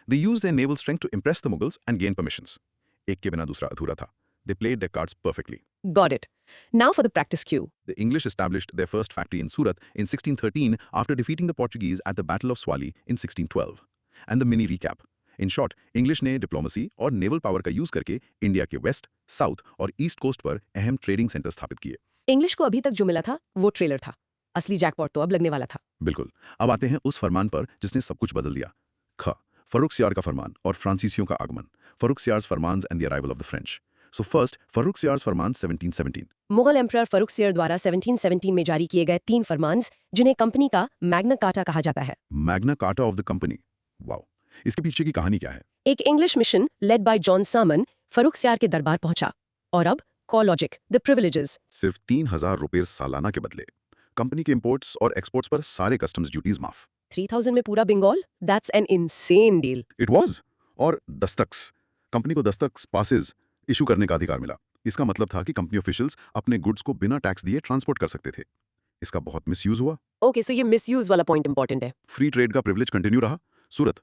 They used their naval strength to impress the Mughals and gain permissions. एक के बिना दूसरा अधूरा था. They played their cards perfectly. Got it. Now for the practice cue. The English established their first factory in Surat in 1613 after defeating the Portuguese at the Battle of Swali in 1612. And the mini recap. In short, English ने diplomacy और naval power का use करके India के waste, south और east coast पर अहम trading centre स्थापित किए। इंग्लिश को अभी तक जो मिला था वो ट्रेलर था। असली जैकपॉट तो अब लगने वाला था। बिल्कुल। अब आते हैं उस फरमान पर जिसने सब कुछ बदल दिया। ख फर्रुखसियार का फरमान और फ्रांसीसियों का आगमन। फर्रुखसियार्स फरमान्स and the arrival of the French. So first Farrukhsiyar's फरमान 1717। मुगल एम्परर फर्रुखसियर द्वारा 1717 में जारी किए गए 3 फरमान्स जिन्हें कंपनी का मैग्ना कार्टा कहा जाता है। Magna Carta of the company. Wow, इसके पीछे की कहानी क्या है? एक English mission led by John sermon Farrukhsiyar के दरबार पहुंचा और अब कॉलॉजिक द प्रिविलेजेस सिर्फ 3000 रुपये सालाना के बदले कंपनी के इंपोर्ट्स और एक्सपोर्ट्स पर सारे कस्टम्स ड्यूटीज माफ। 3000 में पूरा Bengal, that's an insane deal. It was. और दस्तक्स, कंपनी को दस्तक्स पासेस इशू करने का अधिकार मिला। इसका मतलब था कि कंपनी ऑफिशियल्स अपने गुड्स को बिना टैक्स दिए ट्रांसपोर्ट कर सकते थे। इसका बहुत मिसयूज हुआ। ओके, सो ये मिसयूज वाला पॉइंट इंपॉर्टेंट है। फ्री ट्रेड का प्रिविलेज कंटिन्यू रहा। सूरत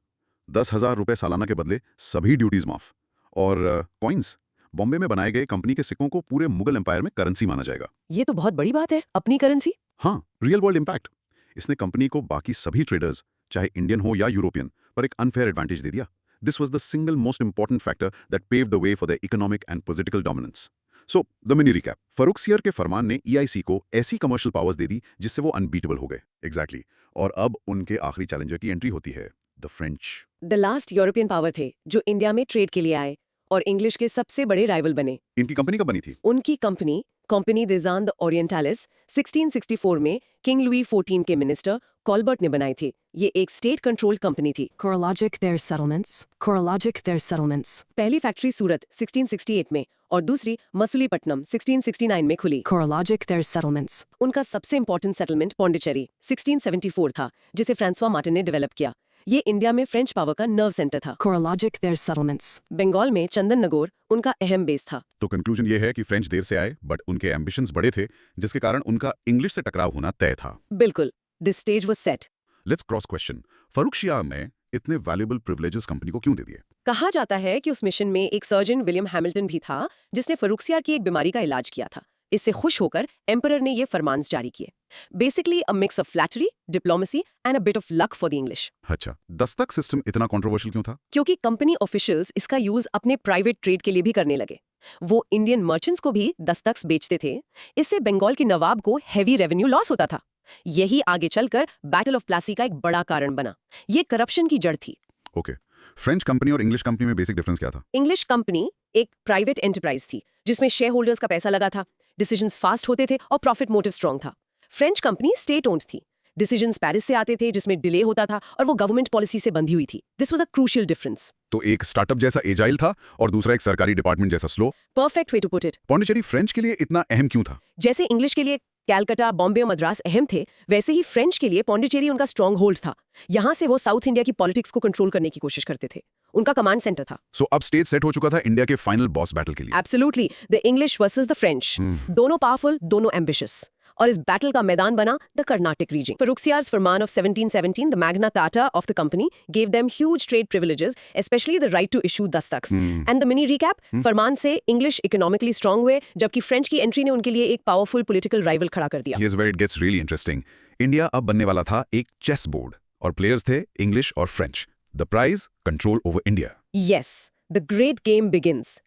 10,000 रुपये सालाना के बदले सभी ड्यूटीज माफ। और कॉइन्स, बॉम्बे में बनाए गए कंपनी के सिक्कों को पूरे मुगल एम्पायर में करेंसी माना जाएगा। ये तो बहुत बड़ी बात है, अपनी करेंसी। हाँ, रियल वर्ल्ड इम्पैक्ट। इसने कंपनी को बाकी सभी ट्रेडर्स, चाहे इंडियन हो या यूरोपियन, पर एक अनफेयर एडवांटेज दे दिया। This was the single most important factor that paved the way for the economic and political dominance. So the mini recap, Farrukhsiyar के फरमान ने ईआईसी को ऐसी कमर्शियल पावर्स दे दी जिससे वो अनबीटेबल हो गए। एग्जैक्टली। और अब उनके आखिरी चैलेंजर की एंट्री होती है, the French. The last European power थे जो इंडिया में ट्रेड के लिए आए और इंग्लिश के सबसे बड़े राइवल बने। इनकी कंपनी कब बनी थी? उनकी कंपनी कंपनी दे ज़ान द ओरिएंटालिस 1664 में किंग लुई 14 के मिनिस्टर कॉलबर्ट ने बनाई थी। ये एक स्टेट कंट्रोल्ड कंपनी थी। Coralogic their settlements. Coralogic their settlements. पहली फैक्ट्री सूरत 1668 में और दूसरी मसूलीपट्टनम 1669 में खुली। Coralogic their settlements. उनका सबसे इंपॉर्टेंट सेटलमेंट पौंडीचेरी 1674 था, जिसे फ्रांसवा मार्टिन ने डेवलप किया। ये इंडिया में फ्रेंच पावर का नर्व सेंटर था। Coralogic their settlements. बंगाल में चंदन नगोर उनका अहम बेस था। तो कंक्लूजन ये है कि फ्रेंच देर से आए, बट उनके एम्बिशंस बड़े थे, जिसके कारण उनका इंग्लिश से टकराव होना तय था। बिल्कुल, this stage was set. Let's cross question, Farrukhsiyar ने इतने वैल्यूएबल प्रिविलेजेस कंपनी को क्यों दे दिए? कहा जाता है कि उस मिशन में एक सर्जन विलियम हैमिल्टन भी था जिसने फर्रुखसियार की एक बीमारी का इलाज किया था। इससे खुश होकर एम्परर ने ये फरमान्स जारी किए। Basically a mix of flattery, diplomacy and a bit of luck for the English. अच्छा, दस्तक सिस्टम इतना कंट्रोवर्शियल क्यों था? क्योंकि कंपनी ऑफिशियल्स इसका यूज अपने प्राइवेट ट्रेड के लिए भी करने लगे। वो इंडियन मर्चेंट्स को भी दस्तक्स बेचते थे। इससे बंगाल के नवाब को हैवी रेवेन्यू लॉस होता था। यही आगे चलकर बैटल ऑफ प्लासी का एक बड़ा कारण बना। ये करप्शन की जड़ थी। ओके, फ्रेंच कंपनी और इंग्लिश कंपनी में बेसिक डिफरेंस क्या था? इंग्लिश कंपनी एक प्राइवेट एंटरप्राइज थी जिसमें शेयर होल्डर्स का पैसा लगा था, डिसीजंस फास्ट होते थे और प्रॉफिट मोटिव स्ट्रांग था। फ्रेंच कंपनी स्टेट ओन्ड थी, डिसीजंस पेरिस से आते थे जिसमें डिले होता था और वो गवर्नमेंट पॉलिसी से बंधी हुई थी। This was a crucial difference. तो एक स्टार्टअप जैसा एजाइल था और दूसरा एक सरकारी डिपार्टमेंट जैसा slow. Perfect way to put it. Pondicherry French के लिए इतना अहम क्यों था? जैसे इंग्लिश के लिए कैलकाटा, बॉम्बे और मद्रास अहम थे, वैसे ही फ्रेंच के लिए पौंडीचेरी उनका स्ट्रॉन्ग होल्ड था। यहाँ से वो साउथ इंडिया की पॉलिटिक्स को कंट्रोल करने की कोशिश करते थे। उनका कमांड सेंटर था। सो अब स्टेज सेट हो चुका था इंडिया के फाइनल बॉस बैटल के लिए। Absolutely, the English versus the French. दोनों पावरफुल, दोनों एम्बिशियस। और इस बैटल का मैदान बना द कर्नाटिक रीजन। फर्रुखसियार्स फरमान of 1717, the Magna Carta of the company, gave them huge trade privileges, especially the right to issue दस्तक्स। And the mini recap, फरमान से English economically strong हुए, जबकि फ्रेंच की एंट्री ने उनके लिए एक पावरफुल पॉलिटिकल राइवल खड़ा कर दिया। Here's where it gets really interesting. India अब बनने वाला था एक चेस बोर्ड और प्लेयर्स थे इंग्लिश और French. The prize, control over India. Yes, the great game begins।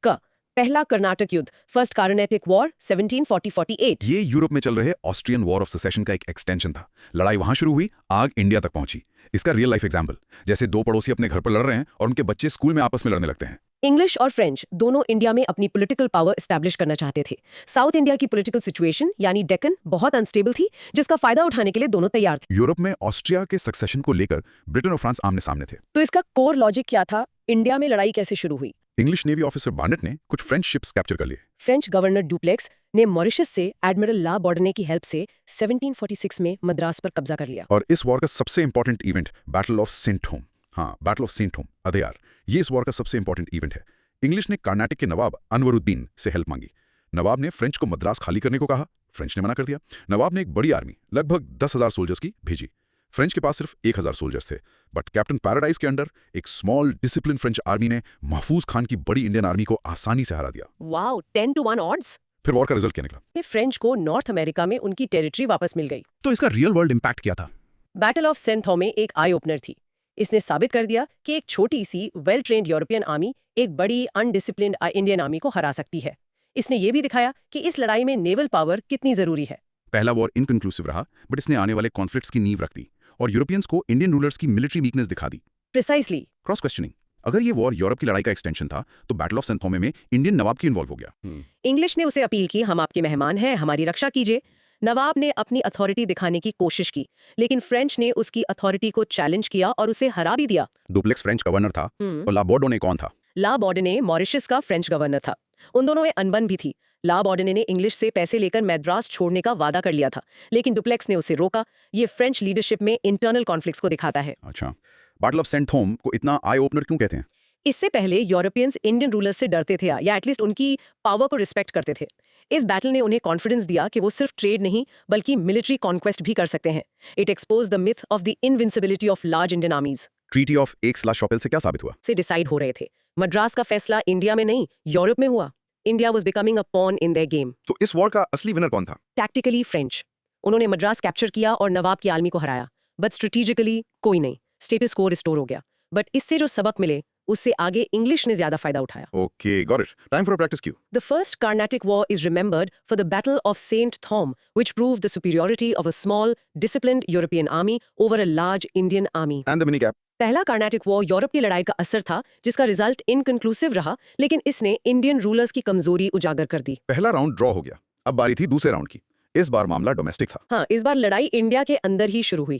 पहला कर्नाटक युद्ध, फर्स्ट कार्नेटिक वॉर 1740-48। ये यूरोप में चल रहे ऑस्ट्रियन वॉर ऑफ सेसेशन का एक एक्सटेंशन था। लड़ाई वहां शुरू हुई, आग इंडिया तक पहुंची। इसका रियल लाइफ एग्जांपल, जैसे दो पड़ोसी अपने घर पर लड़ रहे हैं और उनके बच्चे स्कूल में आपस में लड़ने लगते हैं। इंग्लिश और फ्रेंच दोनों इंडिया में अपनी पॉलिटिकल पावर एस्टैब्लिश करना चाहते थे। साउथ इंडिया की पॉलिटिकल सिचुएशन यानी डेक्कन बहुत अनस्टेबल थी, जिसका फायदा उठाने के लिए दोनों तैयार थे। यूरोप में ऑस्ट्रिया के सक्सेशन को लेकर ब्रिटेन और फ्रांस आमने सामने थे। तो इसका कोर लॉजिक क्या था? इंडिया में लड़ाई कैसे शुरू हुई? इंग्लिश नेवी ऑफिसर बार्नेट ने कुछ फ्रेंच शिप्स कैप्चर कर लिए। फ्रेंच गवर्नर डुप्लेक्स ने मॉरिशस से एडमिरल ला बॉर्डने की हेल्प से 1746 में मद्रास पर कब्जा कर लिया। और इस वॉर का सबसे important event battle of Saint Thome, हाँ battle of Saint Thome Adyar, ये इस वॉर का सबसे इंपॉर्टेंट इवेंट है। इंग्लिश ने कर्नाटक के नवाब अनवरुद्दीन से हेल्प मांगी। नवाब ने फ्रेंच को मद्रास खाली करने को कहा, फ्रेंच ने मना कर दिया। नवाब ने एक बड़ी आर्मी लगभग 10,000 सोल्जर्स की भेजी। फ्रेंच के पास सिर्फ 1,000 सोल्जर्स थे, बट कैप्टन पैराडाइज के अंडर एक स्मॉल डिसिप्लिन फ्रेंच आर्मी ने महफूज खान की बड़ी इंडियन आर्मी को आसानी से हरा दिया। Wow, 10 to 1 odds. फिर वॉर का रिजल्ट क्या निकला? फ्रेंच को नॉर्थ अमेरिका में उनकी टेरिटरी वापस मिल गई। तो इसका रियल वर्ल्ड इंपैक्ट क्या था? बैटल ऑफ सेंट थॉमे एक आई ओपनर थी। इसने साबित कर दिया कि एक छोटी सी वेल ट्रेन्ड यूरोपियन आर्मी एक बड़ी अनडिसिप्लिन्ड इंडियन आर्मी को हरा सकती है। इसने ये भी दिखाया कि इस लड़ाई में नेवल पावर कितनी जरूरी है। पहला वॉर इनकंक्लूसिव रहा, बट इसने आने वाले कॉन्फ्लिक्ट्स की नींव रख दी और यूरोपियंस को इंडियन रूलर्स की मिलिट्री वीकनेस दिखा दी। प्रिसाइसली। क्रॉस क्वेश्चनिंग, अगर ये वॉर यूरोप की लड़ाई का एक्सटेंशन था तो बैटल ऑफ सेंट थॉमे में इंडियन नवाब क्यों इन्वॉल्व हो गया? इंग्लिश ने उसे अपील की, हम आपके मेहमान हैं, हमारी रक्षा कीजिए। नवाब ने अपनी अथॉरिटी दिखाने की कोशिश की, लेकिन फ्रेंच ने उसकी अथॉरिटी को चैलेंज किया और उसे हरा भी दिया। डुप्लेक्स फ्रेंच गवर्नर था और ला बोर्डोने कौन था? ला बॉर्डने मॉरिशस का फ्रेंच गवर्नर था। उन दोनों में अनबन भी थी। ला बॉर्डने ने इंग्लिश से पैसे लेकर मैद्रास छोड़ने का वादा कर लिया था, लेकिन डुप्लेक्स ने उसे रोका। ये फ्रेंच लीडरशिप में इंटरनल कॉन्फ्लिक्ट्स को दिखाता है। अच्छा, बैटल ऑफ सेंट थॉम को इतना आई ओपनर क्यों कहते हैं? इससे पहले यूरोपियंस इंडियन रूलर्स से डरते थे या एटलीस्ट उनकी पावर को रिस्पेक्ट करते थे। इस बैटल ने उन्हें कॉन्फिडेंस दिया कि वो सिर्फ ट्रेड नहीं बल्कि मिलिट्री कॉन्क्वेस्ट भी कर सकते हैं। It expose the myth of the invincibility of large Indian armies. Treaty of Aix Chapelle से क्या साबित हुआ? से डिसाइड हो रहे थे। मद्रास का फैसला इंडिया में नहीं, यूरोप में हुआ। India was becoming a pawn in their game. तो इस वॉर का असली विनर कौन था? Tactically French. उन्होंने मद्रास कैप्चर किया और नवाब की आर्मी को हराया, बट स्ट्रेटेजिकली कोई नहीं। स्टेटस को रिस्टोर हो गया, बट इससे जो सबक मिले उससे आगे इंग्लिश ने ज्यादा फायदा उठाया। Okay, got it. Time for a practice cue. The First Carnatic War is remembered for the Battle of Saint Thom, which proved the superiority of a small, disciplined European army over a large Indian army. And the mini cap. पहला Carnatic war Europe की लड़ाई का असर था, जिसका result inconclusive रहा, लेकिन इसने इंडियन रूलर्स की कमजोरी उजागर कर दी। पहला राउंड ड्रॉ हो गया, अब बारी थी दूसरे राउंड की। इस बार मामला डोमेस्टिक था। हाँ, इस बार लड़ाई इंडिया के अंदर ही शुरू हुई।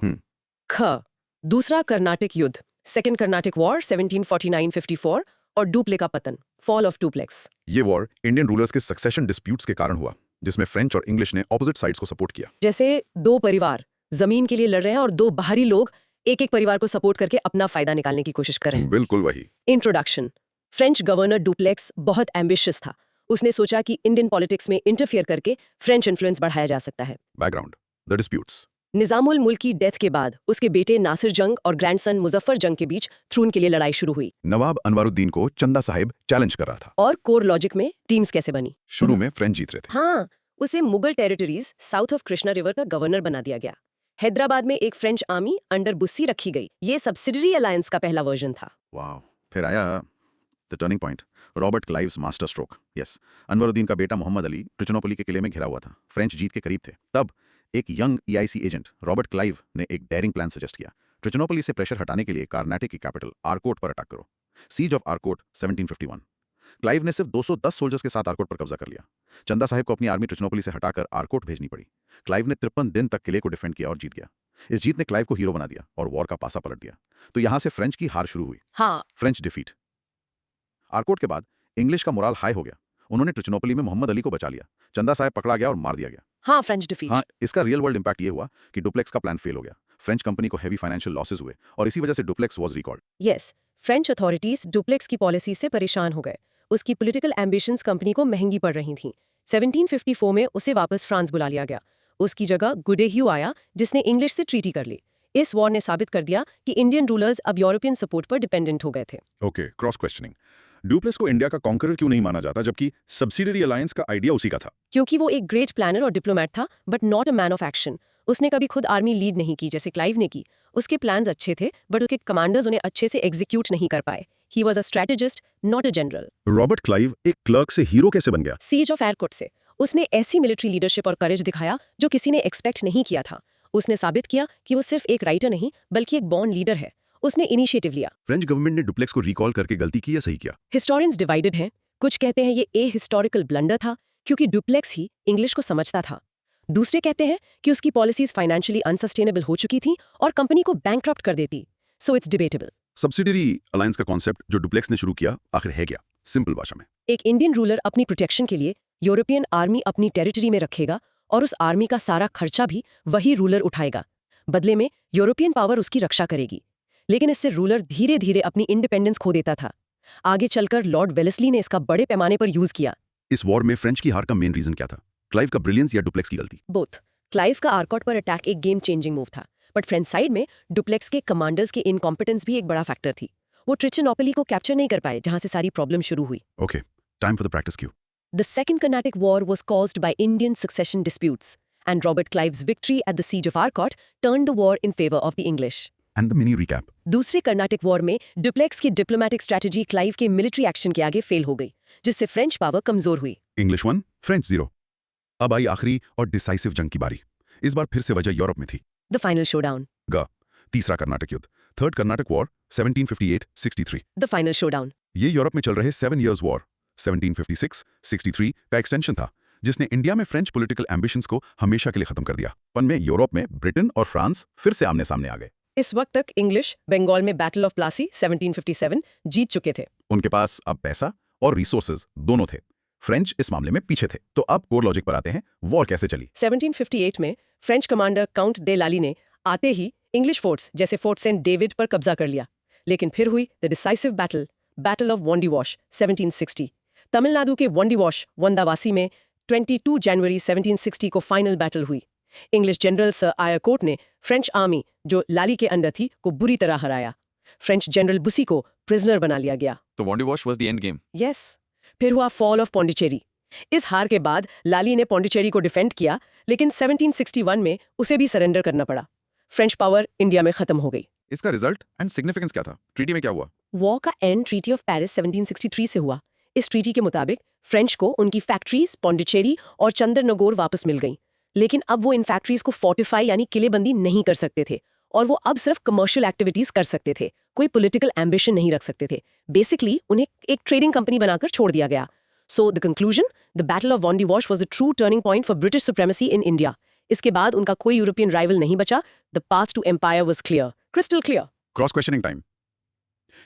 ख दूसरा कर्नाटिक युद्ध, सेकेंड कर्नाटिक वॉर 1749-54 और डुप्ले का पतन, फॉल ऑफ डुप्लेक्स। ये वॉर इंडियन रूलर्स के सक्सेशन डिस्प्यूट्स के कारण हुआ, जिसमें फ्रेंच और इंग्लिश ने ऑपोजिट साइड्स को सपोर्ट किया। जैसे दो परिवार जमीन के लिए लड़ रहे हैं और दो बाहरी लोग एक एक परिवार को सपोर्ट करके अपना फायदा निकालने की कोशिश कर रहे हैं। बिल्कुल वही। इंट्रोडक्शन। फ्रेंच गवर्नर डुप्लेक्स बहुत एम्बिशियस था। उसने सोचा कि इंडियन पॉलिटिक्स में इंटरफियर करके फ्रेंच इन्फ्लुएंस बढ़ाया जा सकता है। Background, the disputes. निजामुल मुल्क की डेथ के बाद उसके बेटे नासिर जंग और ग्रैंडसन मुजफ्फर जंग के बीच थ्रोन के लिए लड़ाई शुरू हुई। नवाब अनवरुद्दीन को चंदा साहिब चैलेंज कर रहा था। और कोर लॉजिक में टीम्स कैसे बनी? शुरू में फ्रेंच जीत रहे थे। हाँ, उसे Mughal territories south of Krishna river का गवर्नर बना दिया गया। हैदराबाद में एक फ्रेंच आर्मी अंडर बुस्सी रखी गई। ये सब्सिडरी अलायंस का पहला वर्जन था। वाह, फिर आया the turning point, Robert Clive's master stroke. Yes, Anwaruddin का बेटा मोहम्मद अली ट्रिचनोपोली के किले में घिरा हुआ था। फ्रेंच जीत के करीब थे। तब एक young EIC agent Robert Clive ने एक डेयरिंग प्लान सजेस्ट किया। ट्रिचनोपोली से प्रेशर हटाने के लिए कार्नाटिक की कैपिटल आरकोट पर अटैक करो। Seize of Arcot 1751। क्लाइव ने सिर्फ 210 सोल्जर्स के साथ आरकोट पर कब्जा कर लिया। चंदा साहिब को अपनी आर्मी ट्रिचनोपोली से हटाकर आरकोट भेजनी पड़ी। क्लाइव ने 53 दिन तक किले को डिफेंड किया और जीत गया। इस जीत ने क्लाइव को हीरो बना दिया और वॉर का पासा पलट दिया। तो यहां से फ्रेंच की हार शुरू हुई। हाँ, फ्रेंच डिफीट। आरकोट के बाद इंग्लिश का मोराल हाई हो गया। उन्होंने ट्रिचनोपोली में मोहम्मद अली को बचा लिया। चंदा साहिब पकड़ा गया और मार दिया गया। हाँ, फ्रेंच डिफीट। हाँ, इसका रियल वर्ल्ड इंपैक्ट ये हुआ कि डुप्लेक्स का प्लान फेल हो गया। फ्रेंच कंपनी को हेवी फाइनेंशियल लॉसेस हुए और इसी वजह से duplex was recalled. Yes, French authorities duplex की पॉलिसी से परेशान हो गए। उसकी पॉलिटिकल एम्बिशंस कंपनी को महंगी पड़ रही थीं। 1754 में उसे वापस फ्रांस बुला लिया गया। उसकी जगह गुडेह्यू आया, जिसने इंग्लिश से ट्रीटी कर ली। इस वॉर ने साबित कर दिया कि इंडियन रूलर्स अब यूरोपियन सपोर्ट पर डिपेंडेंट हो गए थे। Okay, cross questioning. डुप्लेक्स को इंडिया का कॉन्करर क्यों नहीं माना जाता, जबकि सब्सिडरी अलायंस का आइडिया उसी का था? क्योंकि वो एक ग्रेट प्लानर और डिप्लोमेट था, but not a man of action. उसने कभी खुद आर्मी लीड नहीं की जैसे क्लाइव ने की। उसके प्लान्स अच्छे थे, बट उसके कमांडर्स उन्हें अच्छे से एग्जीक्यूट नहीं कर पाए। He was a strategist, not a general. Robert Clive एक क्लर्क से हीरो कैसे बन गया? सीज ऑफ एयरकोट से उसने ऐसी मिलिट्री लीडरशिप और करेज दिखाया जो किसी ने एक्सपेक्ट नहीं किया था। उसने साबित किया कि वो सिर्फ एक राइटर नहीं बल्कि एक बॉर्न लीडर है। उसने इनिशिएटिव लिया। फ्रेंच गवर्नमेंट ने डुप्लेक्स को रिकॉल करके गलती की या सही किया? हिस्टोरियंस डिवाइडेड हैं। कुछ कहते हैं ये ए हिस्टोरिकल ब्लंडर था क्योंकि डुप्लेक्स ही इंग्लिश को समझता था। दूसरे कहते हैं कि उसकी पॉलिसीज फाइनेंशियली अनसस्टेनेबल हो चुकी थी और कंपनी को बैंकक्रप्ट कर देती। So it's debatable. Subsidiary alliance का कॉन्सेप्ट जो डुप्लेक्स ने शुरू किया आखिर है क्या? सिंपल भाषा में, एक इंडियन रूलर अपनी प्रोटेक्शन के लिए यूरोपियन आर्मी अपनी टेरिटरी में रखेगा और उस आर्मी का सारा खर्चा भी वही रूलर उठाएगा। बदले में यूरोपियन पावर उसकी रक्षा करेगी। लेकिन इससे रूलर धीरे धीरे अपनी इंडिपेंडेंस खो देता था। आगे चलकर लॉर्ड वेलेस्ली ने इसका बड़े पैमाने पर यूज किया। इस वॉर में फ्रेंच की हार का मेन रीजन क्या था? क्लाइव का ब्रिलियंस या डुप्लेक्स की गलती? बोथ। क्लाइव का आरकोट पर अटैक एक गेम चेंजिंग मूव था, बट फ्रेंच साइड में डुप्लेक्स के कमांडर्स की इनकॉम्पिटेंस भी एक बड़ा फैक्टर थी। वो ट्रिचनोपोली को कैप्चर नहीं कर पाए, जहां से सारी प्रॉब्लम शुरू हुई। Okay, time for the practice Q. The Second Carnatic War was caused by Indian succession disputes, and Robert Clive's victory at the Siege of Arcot turned the war in favor of the English. And the mini recap. दूसरे Carnatic war में duplex की diplomatic strategy Clive के military action के आगे fail हो गई, जिससे French power कमजोर हुई। English 1, French 0। अब आई आखिरी और डिसाइसिव जंग की बारी। इस बार फिर से वजह यूरोप में थी। The final showdown. ग तीसरा कर्नाटक युद्ध, third Karnataka war 1758-63। The final showdown. ये यूरोप में चल रहे 7 इयर्स वॉर 1756-63 का एक्सटेंशन था, जिसने इंडिया में फ्रेंच पॉलिटिकल एम्बिशंस को हमेशा के लिए खत्म कर दिया। पन में यूरोप में ब्रिटेन और फ्रांस फिर से आमने सामने आ गए। इस वक्त तक इंग्लिश बंगाल में बैटल ऑफ प्लासी 1757 जीत चुके थे। उनके पास अब पैसा और रिसोर्सेज दोनों थे। फ्रेंच इस मामले में पीछे थे। तो अब कोर लॉजिक पर आते हैं, वॉर कैसे चली। 1758 में French commander Count de Lally ने आते ही इंग्लिश फोर्ट्स जैसे फोर्ट सेंट डेविड पर कब्जा कर लिया। लेकिन फिर हुई the decisive battle, battle of Wandiwash 1760। Tamil Nadu के वॉन्डीवॉश वंदावासी में 22 जनवरी 1760 को फाइनल बैटल हुई। इंग्लिश जनरल सर आयरकोर्ट ने फ्रेंच आर्मी जो लाली के अंडर थी को बुरी तरह हराया। फ्रेंच जनरल बुसी को प्रिजनर बना लिया गया। तो Wandiwash was the end game. Yes. फिर हुआ फॉल ऑफ पौंडीचेरी। इस हार के बाद लाली ने पौंडीचेरी को डिफेंड किया, लेकिन 1761 में उसे भी सरेंडर करना पड़ा। फ्रेंच पावर इंडिया में खत्म हो गई। इसका रिजल्ट एंड सिग्निफिकेंस क्या था? ट्रीटी में क्या हुआ? वॉर का एंड ट्रीटी ऑफ पेरिस 1763 से हुआ। इस ट्रीटी के मुताबिक फ्रेंच को उनकी फैक्ट्रीज पौंडीचेरी और चंद्रनगोर वापस मिल गईं। लेकिन अब वो इन फैक्ट्रीज को फोर्टिफाई यानी किलेबंदी नहीं कर सकते थे, और वो अब सिर्फ कमर्शियल एक्टिविटीज कर सकते थे, कोई पॉलिटिकल एम्बिशन नहीं रख सकते थे। बेसिकली उन्हें एक ट्रेडिंग कंपनी बनाकर छोड़ दिया गया। So the conclusion, the battle of Wandiwash was the true turning point for British supremacy in India. इसके बाद उनका कोई यूरोपियन राइवल नहीं बचा। The path to empire was clear, crystal clear. Cross questioning time.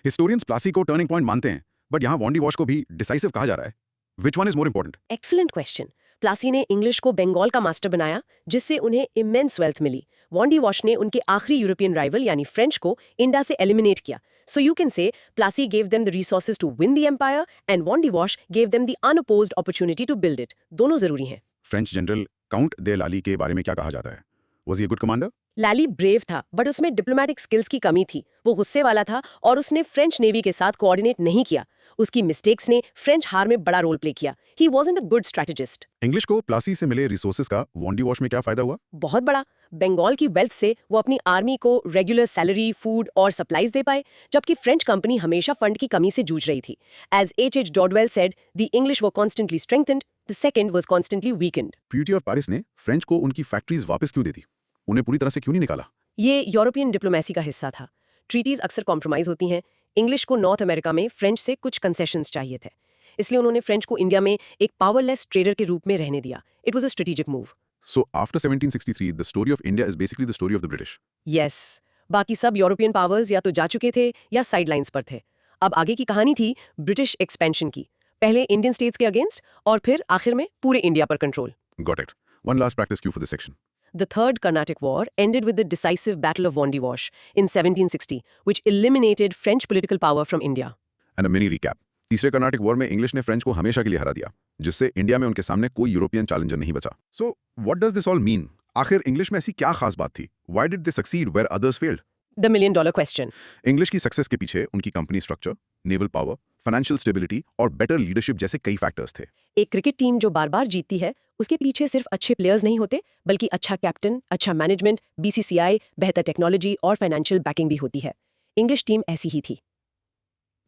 Historians Plassey को टर्निंग पॉइंट मानते हैं, but यहाँ वॉन्डीवॉश को भी डिसाइसिव कहा जा रहा है। Which one is more important? Excellent question. Plassey ने इंग्लिश को बंगाल का मास्टर बनाया, जिससे उन्हें इमेंस वेल्थ मिली। वॉन्डीवॉश ने उनके आखिरी यूरोपियन राइवल यानी फ्रेंच को इंडिया से एलिमिनेट किया। So you can say Plassey gave them the resources to win the empire and Wandiwash gave them the unopposed opportunity to build it. दोनों जरूरी हैं। French general Count de Lally के बारे में क्या कहा जाता है? Was he a good commander? Lally brave था, बट उसमें डिप्लोमेटिक स्किल्स की कमी थी। वो गुस्से वाला था और उसने फ्रेंच नेवी के साथ कोऑर्डिनेट नहीं किया। उसकी मिस्टेक्स ने फ्रेंच हार में बड़ा रोल प्ले किया। ही wasn't a good strategist. English को प्लासी से मिले रिसोर्सेज का वॉन्डीवॉश में क्या फायदा हुआ? बहुत बड़ा। बंगाल की वेल्थ से वो अपनी आर्मी को रेगुलर सैलरी, फूड और सप्लाईज दे पाए, जबकि फ्रेंच कंपनी हमेशा फंड की कमी से जूझ रही थी। As H.H. Dodwell said, the English were constantly strengthened, the second was constantly weakened. Treaty of Paris ने फ्रेंच को उनकी फैक्ट्रीज वापस क्यों दे दी? उन्हें पूरी तरह से क्यों नहीं निकाला? ये यूरोपियन डिप्लोमेसी का हिस्सा था। ट्रीटीज अक्सर कॉम्प्रोमाइज होती हैं। इंग्लिश को नॉर्थ अमेरिका में फ्रेंच से कुछ कंसेशंस चाहिए थे, इसलिए उन्होंने फ्रेंच को इंडिया में एक पावरलेस ट्रेडर के रूप में रहने दिया। It was a strategic move. So after 1763, the story of India is basically the story of the British. Yes. बाकी सब यूरोपियन पावर्स या तो जा चुके थे या साइडलाइंस पर थे। अब आगे की कहानी थी ब्रिटिश एक्सपेंशन की। पहले इंडियन स्टेट्स के अगेंस्ट और फिर आखिर में पूरे इंडिया पर control. Got it. One last practice cue for this section. The Third Carnatic War ended with the decisive Battle of Wandiwash in 1760, which eliminated French political power from India. And a mini recap. तीसरे Carnatic war में English ने French को हमेशा के लिए हरा दिया, जिससे इंडिया में उनके सामने कोई यूरोपियन चैलेंजर नहीं बचा। So, what does this all mean? आखिर इंग्लिश में ऐसी क्या खास बात थी? Why did they succeed where others failed? The million-dollar question. English की सक्सेस के पीछे उनकी company structure, naval power, financial stability और बेटर लीडरशिप जैसे कई फैक्टर्स थे। एक क्रिकेट टीम जो बार-बार जीतती है, उसके पीछे सिर्फ अच्छे प्लेयर्स नहीं होते, बल्कि अच्छा कैप्टन, अच्छा मैनेजमेंट, BCCI, बेहतर टेक्नोलॉजी और फाइनेंशियल बैकिंग भी होती है। इंग्लिश टीम ऐसी ही थी।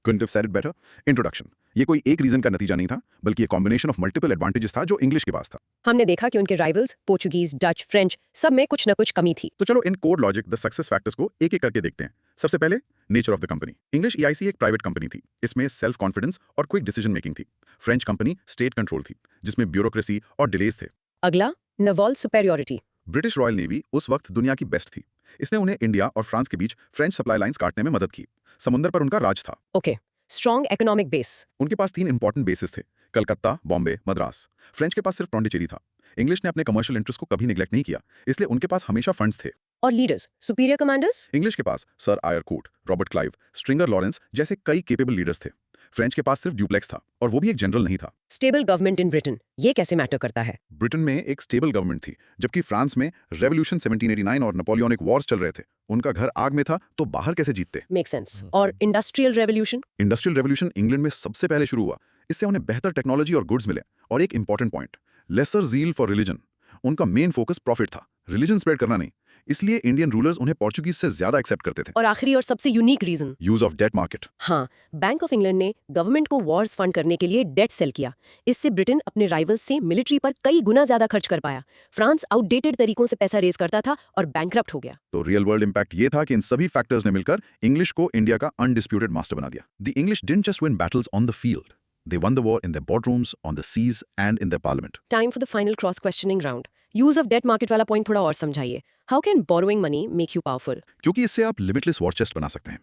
Couldn't have said it better. Introduction. ये कोई एक रीजन का नतीजा नहीं था, बल्कि एक कॉम्बिनेशन ऑफ मल्टीपल एडवांटेजेस था जो इंग्लिश के पास था। हमने देखा कि उनके राइवल्स पोर्चुगीज, डच, फ्रेंच सब में कुछ न कुछ कमी थी। तो चलो in core logic the success factors को एक एक करके देखते हैं। सबसे पहले nature of the company. English EIC एक प्राइवेट कंपनी थी। इसमें सेल्फ कॉन्फिडेंस और क्विक डिसीजन मेकिंग थी। फ्रेंच कंपनी स्टेट कंट्रोल थी, जिसमें ब्यूरोक्रेसी और डिलेज थे। अगला, naval superiority. British Royal Navy उस वक्त दुनिया की बेस्ट थी। इसने उन्हें इंडिया और फ्रांस के बीच फ्रेंच सप्लाई लाइंस काटने में मदद की। समुद्र पर उनका राज था। ओके। Strong economic base. उनके पास 3 इंपॉर्टेंट बेसेस थे, कलकत्ता, बॉम्बे, मद्रास। फ्रेंच के पास सिर्फ पौंडीचेरी था। इंग्लिश ने अपने कमर्शियल इंटरेस्ट को कभी निगलेक्ट नहीं किया, इसलिए उनके पास हमेशा फंड्स थे। और लीडर्स, सुपीरियर कमांडर्स। इंग्लिश के पास sir Eyre Coote, Robert Clive, Stringer Lawrence जैसे कई केपेबल लीडर्स थे। फ्रेंच के पास सिर्फ ड्यूप्लेक्स था, और वो भी एक जनरल नहीं था। स्टेबल गवर्नमेंट इन ब्रिटेन, ये कैसे मैटर करता है? ब्रिटेन में एक स्टेबल गवर्नमेंट थी, जबकि फ्रांस में रेवोल्यूशन 1789 और नेपोलियनिक वॉर्स चल रहे थे। उनका घर आग में था, तो बाहर कैसे जीतते? Make sense. और industrial revolution? Industrial revolution England में सबसे पहले शुरू हुआ। इससे उन्हें बेहतर टेक्नोलॉजी और गुड्स मिले। और एक important point, lesser zeal for religion. उनका मेन फोकस प्रॉफिट था, रिलीजन स्प्रेड करना नहीं। इसलिए इंडियन रूलर्स उन्हें पोर्चुगीज से ज्यादा एक्सेप्ट करते थे। और आखिरी और सबसे unique reason, use of debt market. हाँ, बैंक ऑफ इंग्लैंड ने गवर्नमेंट को वॉर्स फंड करने के लिए डेट सेल किया। इससे ब्रिटेन अपने राइवल्स से मिलिट्री पर कई गुना ज्यादा खर्च कर पाया। फ्रांस आउटडेटेड तरीकों से पैसा रेज करता था और बैंकरप्ट हो गया। तो रियल वर्ल्ड इंपैक्ट ये था कि इन सभी फैक्टर्स ने मिलकर इंग्लिश को इंडिया का अनडिस्प्यूटेड मास्टर बना दिया। The English didn't just win battles on the field, they won the war in their boardrooms, on the seas and in their parliament. Time for the final cross questioning round. Use of debt market वाला point थोड़ा और समझाइए। How can borrowing money make you powerful? क्योंकि इससे आप limitless war chest बना सकते हैं।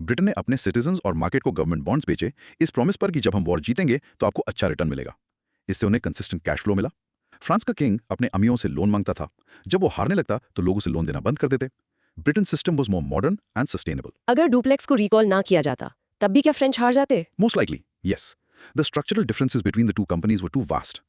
ब्रिटेन ने अपने सिटीजन्स और मार्केट को गवर्नमेंट बॉन्ड्स बेचे इस प्रॉमिस पर कि जब हम वॉर जीतेंगे तो आपको अच्छा रिटर्न मिलेगा। इससे उन्हें कंसिस्टेंट कैश फ्लो मिला। फ्रांस का किंग अपने अमीरों से लोन मांगता था, जब वो हारने लगता तो लोग उसे लोन देना बंद कर देते। Britain system was more modern and sustainable. अगर डुप्लेक्स को रिकॉल ना किया जाता तब भी क्या फ्रेंच हार जाते? Most likely yes. The structural differences between the two companies were too vast.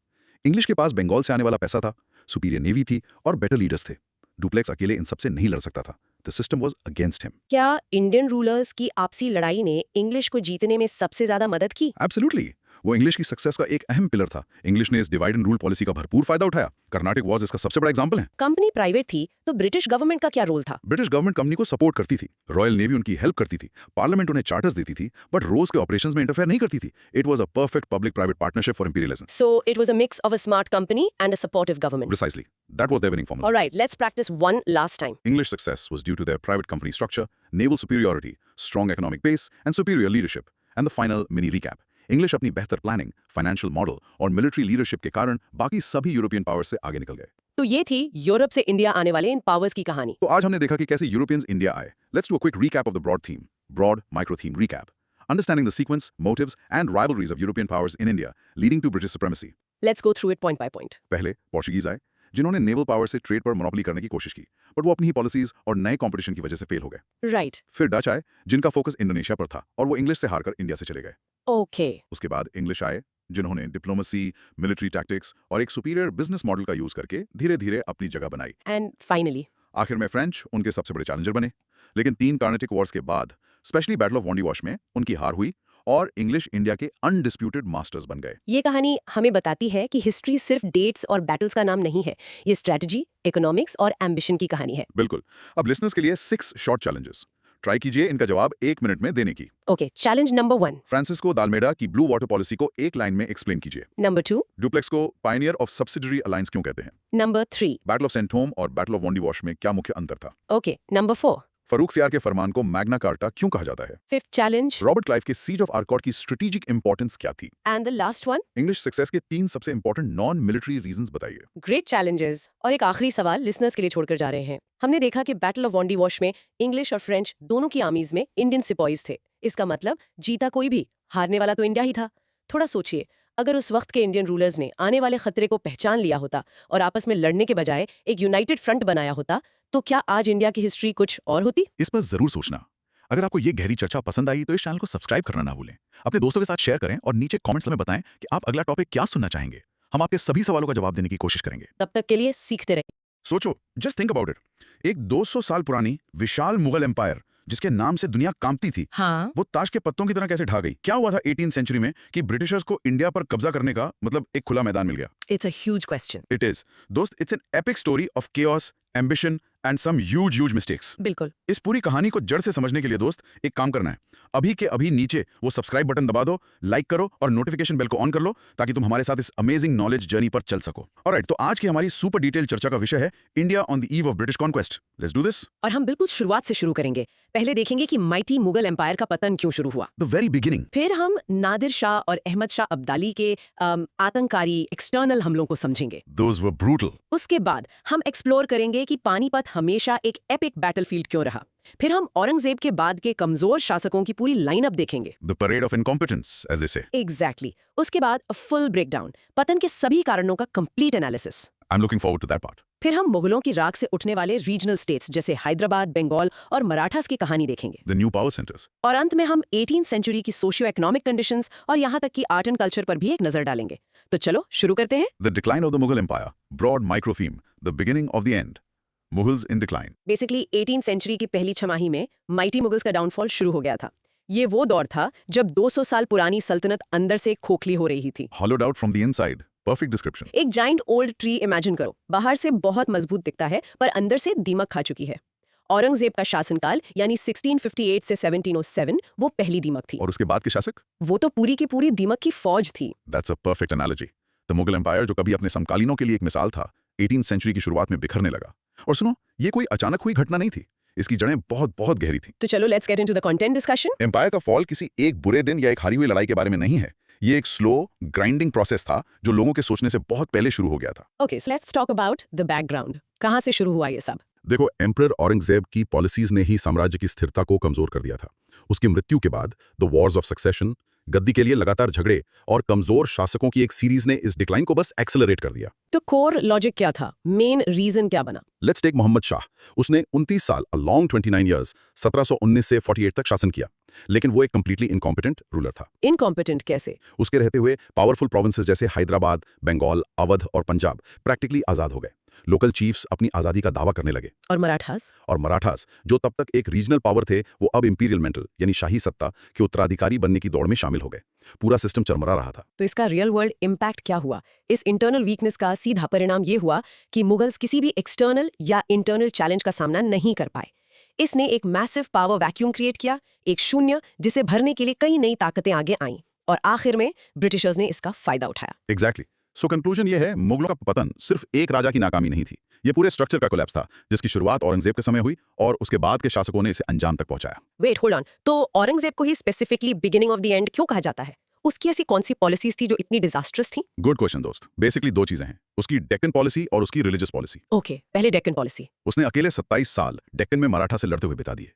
English के पास बंगाल से आने वाला पैसा था, सुपीरियर नेवी थी और बेटर लीडर्स थे। डुप्लेक्स अकेले इन सबसे नहीं लड़ सकता था। The system was against him. क्या इंडियन रूलर्स की आपसी लड़ाई ने इंग्लिश को जीतने में सबसे ज्यादा मदद की? एब्सोल्युटली। वो इंग्लिश की सक्सेस का एक अहम पिलर था। इंग्लिश ने इस डिवाइड एंड रूल पॉलिसी का भरपूर फायदा उठाया। कर्नाटक वॉज इसका सबसे बड़ा एग्जांपल है। कंपनी प्राइवेट थी तो ब्रिटिश गवर्नमेंट का क्या रोल था? ब्रिटिश गवर्नमेंट कंपनी को सपोर्ट करती थी, रॉयल नेवी उनकी हेल्प करती थी, पार्लियामेंट उन्हें चार्टर्स देती थी, बट रोज के ऑपरेशंस में इंटरफेयर नहीं करती थी। It was a perfect public private partnership for imperialism. So it was a mix of a smart company and a supportive government. Precisely. That was their winning formula. All right, let's practice one last time. English success was due to their private company structure, naval superiority, strong economic base, and superior leadership. And the final mini recap. English अपनी बेहतर planning, financial model और military leadership के कारण बाकी सभी European powers से आगे निकल गए। तो ये थी यूरोप से इंडिया आने वाले इन पावर्स की कहानी। तो आज हमने देखा कि कैसे यूरोपियंस इंडिया आए। Let's do a quick recap of the broad theme. Broad micro theme recap. Understanding the sequence, motives and rivalries of European powers in India leading to British supremacy. Let's go through it point by point. पहले Portuguese आए, जिन्होंने naval power से trade पर monopoly करने की कोशिश की, but वो अपनी ही पॉलिसीज और नए कंपटीशन की वजह से फेल हो गए। Right. फिर डच आए, जिनका फोकस इंडोनेशिया पर था और वो इंग्लिश से हारकर इंडिया से चले गए। Okay. उसके बाद इंग्लिश आए, जिन्होंने डिप्लोमेसी, मिलिट्री टैक्टिक्स और एक सुपीरियर बिजनेस मॉडल का यूज करके धीरे धीरे अपनी जगह बनाई। And finally. आखिर में फ्रेंच उनके सबसे बड़े चैलेंजर बने, लेकिन 3 कार्नेटिक वॉर्स के बाद, स्पेशली बैटल ऑफ वॉन्डीवॉश में उनकी हार हुई और इंग्लिश इंडिया के अनडिस्प्यूटेड मास्टर्स बन गए। ये कहानी हमें बताती है कि हिस्ट्री सिर्फ डेट्स और बैटल्स का नाम नहीं है। ये स्ट्रेटजी, इकोनॉमिक्स और एम्बिशन की कहानी है। बिल्कुल। अब लिसनर्स के लिए 6 शॉर्ट चैलेंजेस। ट्राई कीजिए इनका जवाब 1 मिनट में देने की। Okay, challenge number 1। फ्रांसिस्को दालमेडा की ब्लू वाटर पॉलिसी को एक लाइन में एक्सप्लेन कीजिए। नंबर 2। डुप्लेक्स को पायनियर ऑफ सब्सिडरी अलायंस क्यों कहते हैं? Number 3। Battle of Saint Thome और बैटल ऑफ वॉन्डीवॉश में क्या मुख्य अंतर था? Okay, number 4। फरूक सियार के फरमान को मैग्ना कार्टा क्यों कहा जाता है? 5th challenge. रॉबर्ट क्लाइव के सीज ऑफ आर्कॉट की स्ट्रेटेजिक इंपॉर्टेंस क्या थी? And the last one. English success के 3 सबसे इंपॉर्टेंट नॉन मिलिट्री रीजंस बताइए। Great challenges. और एक आखिरी सवाल लिसनर्स के लिए छोड़कर जा रहे हैं। हमने देखा कि बैटल ऑफ वॉन्डीवॉश में इंग्लिश और फ्रेंच दोनों की आर्मीज में इंडियन सिपॉइज थे। इसका मतलब जीता कोई भी, हारने वाला तो इंडिया ही था। थोड़ा सोचिए, अगर उस वक्त के इंडियन रूलर्स ने आने वाले खतरे को पहचान लिया होता और आपस में लड़ने के बजाय एक यूनाइटेड फ्रंट बनाया होता, तो क्या आज इंडिया की हिस्ट्री कुछ और होती? इस पर जरूर सोचना। अगर आपको ये गहरी चर्चा पसंद आई तो इस चैनल को सब्सक्राइब करना ना भूलें। अपने दोस्तों के साथ शेयर करें और नीचे कमेंट्स में बताएं कि आप अगला टॉपिक क्या सुनना चाहेंगे। हम आपके सभी सवालों का जवाब देने की कोशिश करेंगे। तब तक के लिए सीखते रहिए। सोचो, जस्ट थिंक अबाउट इट। एक 200 साल पुरानी विशाल मुगल एम्पायर जिसके नाम से दुनिया कांपती थी, हाँ। वो ताश के पत्तों की तरह कैसे ढा गई? क्या हुआ था 18th सेंचुरी में कि ब्रिटिशर्स को इंडिया पर कब्जा करने का मतलब एक खुला मैदान मिल गया? It's a huge question. It is दोस्त, it's an epic story of chaos, ambition and some huge mistakes. बिल्कुल। इस पूरी कहानी को जड़ से समझने के लिए दोस्त एक काम करना है, अभी के अभी नीचे वो सब्सक्राइब बटन दबा दो, लाइक करो और नोटिफिकेशन बेल को ऑन कर लो ताकि तुम हमारे साथ इस अमेजिंग नॉलेज जर्नी पर चल सको। ऑलराइट, तो आज की हमारी सुपर डिटेल चर्चा का विषय है India on the eve of British conquest. Let's do this. और हम बिल्कुल शुरुआत से शुरू करेंगे। पहले देखेंगे कि माइटी मुगल एम्पायर का पतन क्यों शुरू हुआ। The very beginning. फिर हम नादिर शाह और अहमद शाह अब्दाली के आतंकारी एक्सटर्नल हमलों को समझेंगे। Those were brutal. उसके बाद हम एक्सप्लोर करेंगे कि पानीपत हमेशा एक एपिक बैटलफील्ड क्यों रहा। फिर हम औरंगजेब के बाद के कमजोर शासकों की पूरी लाइनअप देखेंगे। The parade of incompetence, as they say. Exactly. उसके बाद फुल ब्रेकडाउन, पतन के सभी कारणों का complete analysis. I'm looking forward to that part. फिर हम मुगलों की राख से उठने वाले रीजनल स्टेट्स जैसे हैदराबाद, बंगाल और मराठास की कहानी देखेंगे। The new power centers. और अंत में हम 18th सेंचुरी की सोशियो इकोनॉमिक कंडीशंस और यहाँ तक कि आर्ट एंड कल्चर पर भी एक नजर डालेंगे। तो चलो शुरू करते हैं। The decline of the Mughal Empire. Broad microtheme. The beginning of the end. Mughals in decline. Basically 18th century की पहली छमाही में माइटी मुगल्स का डाउनफॉल शुरू हो गया था। ये वो दौर था जब 200 साल पुरानी सल्तनत अंदर से खोखली हो रही थी। Hollowed out from the inside. Perfect description. एक जाइंट ओल्ड ट्री इमेजिन करो, बाहर से बहुत मजबूत दिखता है पर अंदर से दीमक खा चुकी है। औरंगजेब का शासनकाल यानी 1658 से 1707 वो पहली दीमक थी। और उसके बाद के शासक? वो तो पूरी की पूरी दीमक की फौज थी। That's a perfect analogy. The Mughal empire जो कभी अपने समकालीनों के लिए एक मिसाल था, 18th सेंचुरी की शुरुआत में बिखरने लगा। और सुनो, ये कोई अचानक हुई घटना नहीं थी, इसकी जड़ें बहुत बहुत गहरी थी। तो चलो let's get into the content discussion. Empire का फॉल किसी एक बुरे दिन या एक हारी हुई लड़ाई के बारे में नहीं है। ये एक स्लो ग्राइंडिंग प्रोसेस था जो लोगों के सोचने से बहुत पहले शुरू हो गया था। Okay, so let's talk about the background. कहाँ से शुरू हुआ ये सब? देखो, एम्परर औरंगजेब की पॉलिसीज ने ही साम्राज्य की स्थिरता को कमजोर कर दिया था। उसकी मृत्यु के बाद द वॉर्स ऑफ सक्सेशन, गद्दी के लिए लगातार झगड़े और कमजोर शासकों की एक सीरीज ने इस डिक्लाइन को बस एक्सेलरेट कर दिया। तो कोर लॉजिक क्या था? मेन रीजन क्या बना? Let's take Mohammad Shah. उसने 29 साल, अ लॉन्ग 29 इयर्स, 1719 से 48 तक शासन किया, लेकिन वो एक कंप्लीटली इनकॉम्पिटेंट रूलर था। इनकॉम्पिटेंट कैसे? उसके रहते हुए पावरफुल प्रोविंसेस जैसे हैदराबाद, बंगाल, अवध और पंजाब प्रैक्टिकली आजाद हो गए। लोकल चीफ्स अपनी आजादी का दावा करने लगे। और मराठास? और मराठास, जो तब तक एक रीजनल पावर थे, वो अब इंपीरियल मेंटल यानी शाही सत्ता के उत्तराधिकारी बनने की दौड़ में शामिल हो गए। पूरा सिस्टम चरमरा रहा था। तो इसका रियल वर्ल्ड इम्पैक्ट क्या हुआ? इस इंटरनल वीकनेस का सीधा परिणाम ये हुआ कि मुगल्स किसी भी एक्सटर्नल या इंटरनल चैलेंज का सामना नहीं कर पाए। इसने एक मैसिव पावर वैक्यूम क्रिएट किया, एक शून्य जिसे भरने के लिए कई नई ताकतें आगे आईं, और आखिर में ब्रिटिशर्स ने इसका फायदा उठाया। एग्जैक्टली। सो कंक्लूजन ये है, मुगलों का पतन सिर्फ एक राजा की नाकामी नहीं थी, ये पूरे स्ट्रक्चर का कोलैप्स था, जिसकी शुरुआत औरंगजेब के समय हुई और उसके बाद के शासकों ने इसे अंजाम तक पहुंचाया। Wait, hold on. तो औरंगजेब को ही specifically beginning of the end क्यों कहा जाता है? उसकी ऐसी कौन सी पॉलिसीज थी जो इतनी डिजास्ट्रस थी? गुड क्वेश्चन दोस्त। बेसिकली दो चीजें हैं, उसकी डेक्कन पॉलिसी और उसकी रिलीजियस पॉलिसी। ओके, पहले डेक्कन पॉलिसी। उसने अकेले 27 साल डेक्कन में मराठा से लड़ते हुए बिता दिए।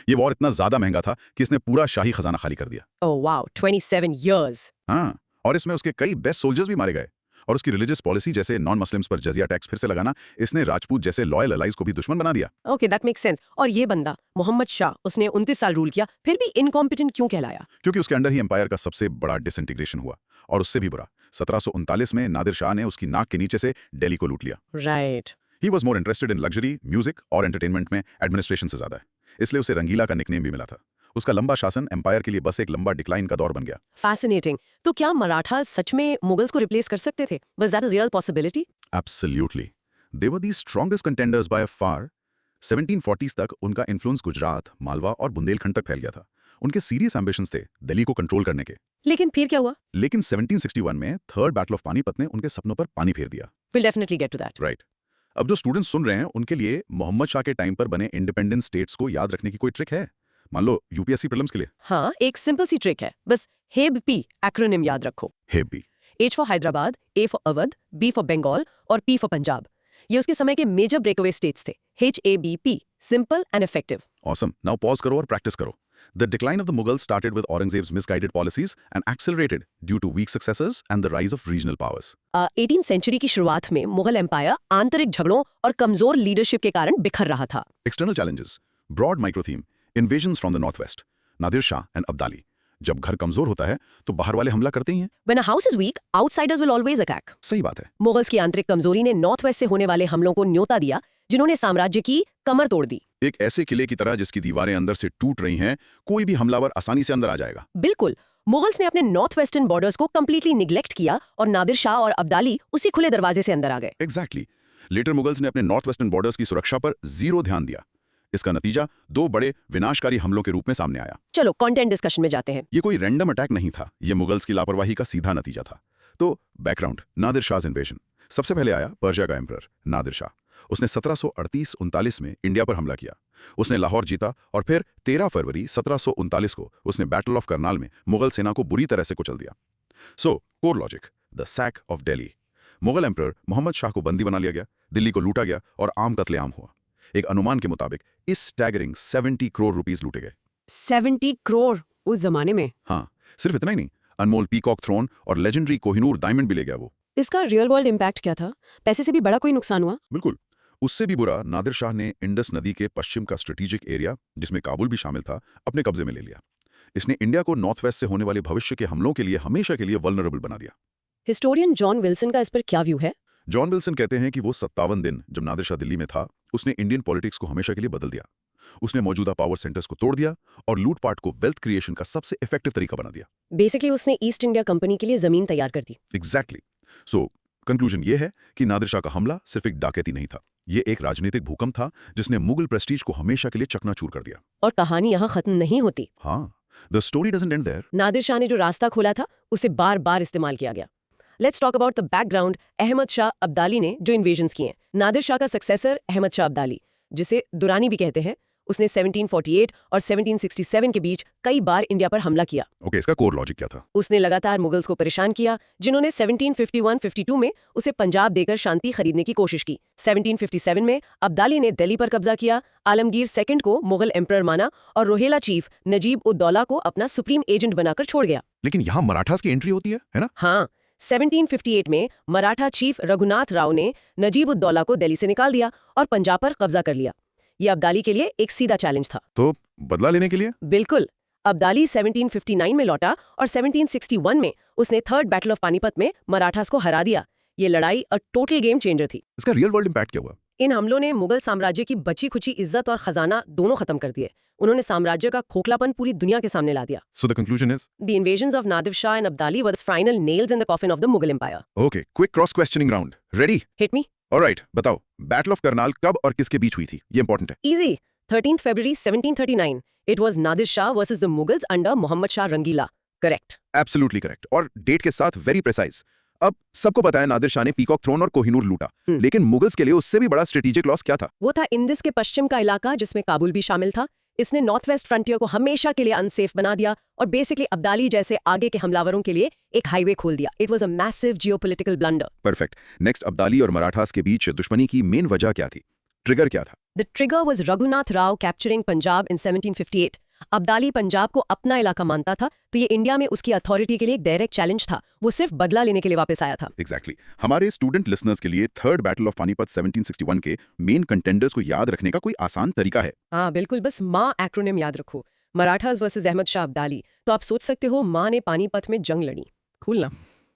ये वॉर इतना ज्यादा महंगा था कि इसने पूरा शाही खजाना खाली कर दिया। Oh wow, 27 years. हाँ, और इसमें उसके कई बेस्ट सोल्जर्स भी मारे गए। और उसकी रिलीजियस पॉलिसी जैसे नॉन मुस्लिम्स पर जजिया टैक्स फिर से लगाना, इसने राजपूत जैसे लॉयल अलाइज को भी दुश्मन बना दिया। Okay, that makes sense. और ये बंदा मोहम्मद शाह, उसने 29 साल रूल किया, फिर भी इनकॉम्पिटेंट क्यों कहलाया? क्योंकि उसके अंडर ही एम्पायर का सबसे बड़ा डिसइंटीग्रेशन हुआ। और उससे भी बुरा, 1739 में नादिर शाह ने उसकी नाक के नीचे से दिल्ली को लूट लिया। Right. He was more interested in luxury, music और एंटरटेनमेंट में एडमिनिस्ट्रेशन से ज्यादा है, इसलिए उसे रंगीला का निकनेम भी मिला था। उसका लंबा शासन एम्पायर के लिए बस एक लंबा डिक्लाइन का दौर बन गया। फैसिनेटिंग। तो क्या मराठा सच में मुगल्स को रिप्लेस कर सकते थे? Was that a real possibility? Absolutely. They were the strongest contenders by far. 1740s तक उनका इन्फ्लुएंस गुजरात, मालवा और बुंदेलखंड तक फैल गया था। उनके सीरियस एम्बिशंस थे दिल्ली को कंट्रोल करने के। लेकिन फिर क्या हुआ? लेकिन 1761 में थर्ड बैटल ऑफ पानीपत ने उनके सपनों पर पानी फेर दिया। Will definitely get to that. Right. अब जो स्टूडेंट्स सुन रहे हैं उनके लिए मोहम्मद शाह के टाइम पर बने इंडिपेंडेंट स्टेट्स को याद रखने की कोई ट्रिक है? मान लो यूपीएससी प्रीलिम्स के लिए। हाँ, एक सिंपल सी ट्रिक है, बस हेब पी एक्रोनिम याद रखो। हेबी। H for Hyderabad, A for Awadh, B for Bengal और P फॉर पंजाब। ये उसके समय के मेजर ब्रेकअवे स्टेट्स थे। HABP, simple and effective. Awesome. Now pause करो और प्रैक्टिस करो। The decline of the Mughals started with Aurangzeb's misguided policies and accelerated due to weak successors and the rise of regional powers. 18th century की शुरुआत में Mughal empire आंतरिक झगड़ों और कमजोर लीडरशिप के कारण बिखर रहा था। External challenges. Broad micro theme. Invasions from the northwest. Nadir Shah and Abdali. जब घर कमजोर होता है तो बाहर वाले हमला करते ही हैं। When a house is weak, outsiders will always attack. सही बात है। मुगल्स की आंतरिक कमजोरी ने नॉर्थ वेस्ट से होने वाले हमलों को न्योता दिया, जिन्होंने साम्राज्य की कमर तोड़ दी। एक ऐसे किले की तरह जिसकी दीवारें अंदर से टूट रही हैं, कोई भी हमलावर आसानी से अंदर आ जाएगा। बिल्कुल। मुगल्स ने अपने नॉर्थ वेस्टर्न बॉर्डर्स को कंप्लीटली निग्लेक्ट किया और नादिर शाह और अब्दाली उसी खुले दरवाजे से अंदर आ गए। एग्जैक्टली। लेटर मुगल्स ने अपने नॉर्थ वेस्टर्न बॉर्डर्स की सुरक्षा पर जीरो ध्यान दिया। इसका नतीजा दो बड़े विनाशकारी हमलों के रूप में सामने आया। चलो कंटेंट डिस्कशन में जाते हैं। ये कोई रैंडम अटैक नहीं था, ये मुगल्स की लापरवाही का सीधा नतीजा था। तो बैकग्राउंड, नादिर शाह इन्वेजन। सबसे पहले आया पर्शिया का एम्परर नादिर शाह। उसने 1738-39 में इंडिया पर हमला किया। उसने लाहौर जीता और फिर 13 फरवरी 1739 को उसने बैटल ऑफ करनाल में मुगल सेना को बुरी तरह से कुचल दिया। So core logic, the sack of Delhi. Mughal emperor Mohammad Shah को बंदी बना लिया गया, दिल्ली को लूटा गया और आम कत्लेआम हुआ। एक अनुमान के मुताबिक इस स्टैगरिंग 70 करोड़ रुपीस लूटे गए। 70 करोड़ उस जमाने में? हाँ, सिर्फ इतना ही नहीं, अनमोल पीकॉक थ्रोन और लेजेंडरी कोहिनूर डायमंड भी ले गया वो। इसका रियल वर्ल्ड इम्पैक्ट क्या था? पैसे से भी बड़ा कोई नुकसान हुआ? बिल्कुल। उससे भी बुरा, नादिर शाह ने इंडस नदी के पश्चिम का स्ट्रेटेजिक एरिया, जिसमें काबुल भी शामिल था, अपने कब्जे में ले लिया। इसने इंडिया को नॉर्थ वेस्ट से होने वाले भविष्य के हमलों के लिए हमेशा के लिए वल्नरेबल बना दिया। हिस्टोरियन जॉन विल्सन का इस पर क्या व्यू है? जॉन विल्सन कहते हैं कि वो 57 दिन जब नादिर शाह दिल्ली में था, उसने इंडियन पॉलिटिक्स को हमेशा के लिए बदल दिया। उसने मौजूदा पावर सेंटर्स को तोड़ दिया और लूटपाट को वेल्थ क्रिएशन का सबसे इफेक्टिव तरीका बना दिया। बेसिकली उसने ईस्ट इंडिया कंपनी के लिए जमीन तैयार कर दी। एग्जैक्टली। सो कंक्लूजन ये है कि नादिर शाह का हमला सिर्फ एक डकैती नहीं था, ये एक राजनीतिक भूकंप था जिसने मुगल प्रेस्टीज को हमेशा के लिए चकनाचूर कर दिया। और कहानी यहाँ खत्म नहीं होती। हाँ, the story doesn't end there. Nadir Shah ने जो रास्ता खोला था उसे बार बार इस्तेमाल किया गया। Let's talk about the background. Ahmad Shah Abdali ने जो इन्वेजन्स किए हैं। नादिर शाह का सक्सेसर अहमद शाह अब्दाली, जिसे दुरानी भी कहते हैं, उसने 1748 और 1767 के बीच कई बार इंडिया पर हमला किया। ओके, इसका कोर लॉजिक क्या था? उसने लगातार मुगल्स को परेशान किया, जिन्होंने 1751-52 में उसे पंजाब देकर शांति खरीदने की कोशिश की। 1757 में अब्दाली ने दिल्ली पर कब्जा किया, आलमगीर सेकंड को मुगल एम्परर माना और रोहेला चीफ नजीब उद दौला को अपना सुप्रीम एजेंट बनाकर छोड़ गया। लेकिन यहाँ मराठास की एंट्री होती है ना? हाँ, 1758 में मराठा चीफ रघुनाथ राव ने नजीब उद दौला को दिल्ली से निकाल दिया और पंजाब पर कब्जा कर लिया। ये अब्दाली के लिए एक सीधा चैलेंज था। तो बदला लेने के लिए? बिल्कुल। अब्दाली 1759 में लौटा और 1761 में उसने थर्ड बैटल ऑफ पानीपत में मराठास को हरा दिया। ये लड़ाई अ टोटल गेम चेंजर थी। इसका रियल वर्ल्ड इम्पैक्ट क्या हुआ? इन हमलों ने मुगल साम्राज्य की बची खुची इज्जत और खजाना दोनों खत्म कर दिए। उन्होंने साम्राज्य का खोखलापन पूरी दुनिया के सामने ला दिया। So the conclusion is? The invasions of Nadir Shah and Abdali were the final nails in the coffin of the Mughal Empire. Okay, quick cross questioning round. Ready? Hit me. Alright, बताओ, battle of Karnal कब और किसके बीच हुई थी? ये important है। Easy. 13th February 1739. It was Nadir Shah versus the Mughals under Muhammad Shah Rangila. Correct. Absolutely correct और date के साथ वेरी प्रिसाइज। अब सबको पता है नादिर शाह ने पीकॉक थ्रोन और कोहिनूर लूटा, लेकिन मुगल्स के लिए उससे भी बड़ा स्ट्रेटेजिक लॉस क्या था? वो था इंडिस के पश्चिम का इलाका जिसमें काबुल भी शामिल था। इसने नॉर्थ वेस्ट फ्रंटियर को हमेशा के लिए अनसेफ बना दिया और बेसिकली अब्दाली जैसे आगे के हमलावरों के लिए एक हाईवे खोल दिया। It was a massive geopolitical blunder. Perfect. Next, Abdali और मराठास के बीच दुश्मनी की मेन वजह क्या थी? ट्रिगर क्या था? The trigger was Raghunath Rao capturing Punjab in 1758। Abdali Punjab को अपना इलाका मानता था, तो ये इंडिया में उसकी अथॉरिटी के लिए एक डायरेक्ट चैलेंज था। वो सिर्फ बदला लेने के लिए वापस आया था। एग्जैक्टली। हमारे स्टूडेंट लिसनर्स के लिए थर्ड बैटल ऑफ पानीपत 1761 के मेन कंटेंडर्स को याद रखने का कोई आसान तरीका है? हाँ बिल्कुल, बस माँ एक्रोनिम याद रखो। मराठास वर्सेस अहमद शाह अब्दाली। तो आप सोच सकते हो माँ ने पानीपत में जंग लड़ी। कूल ना?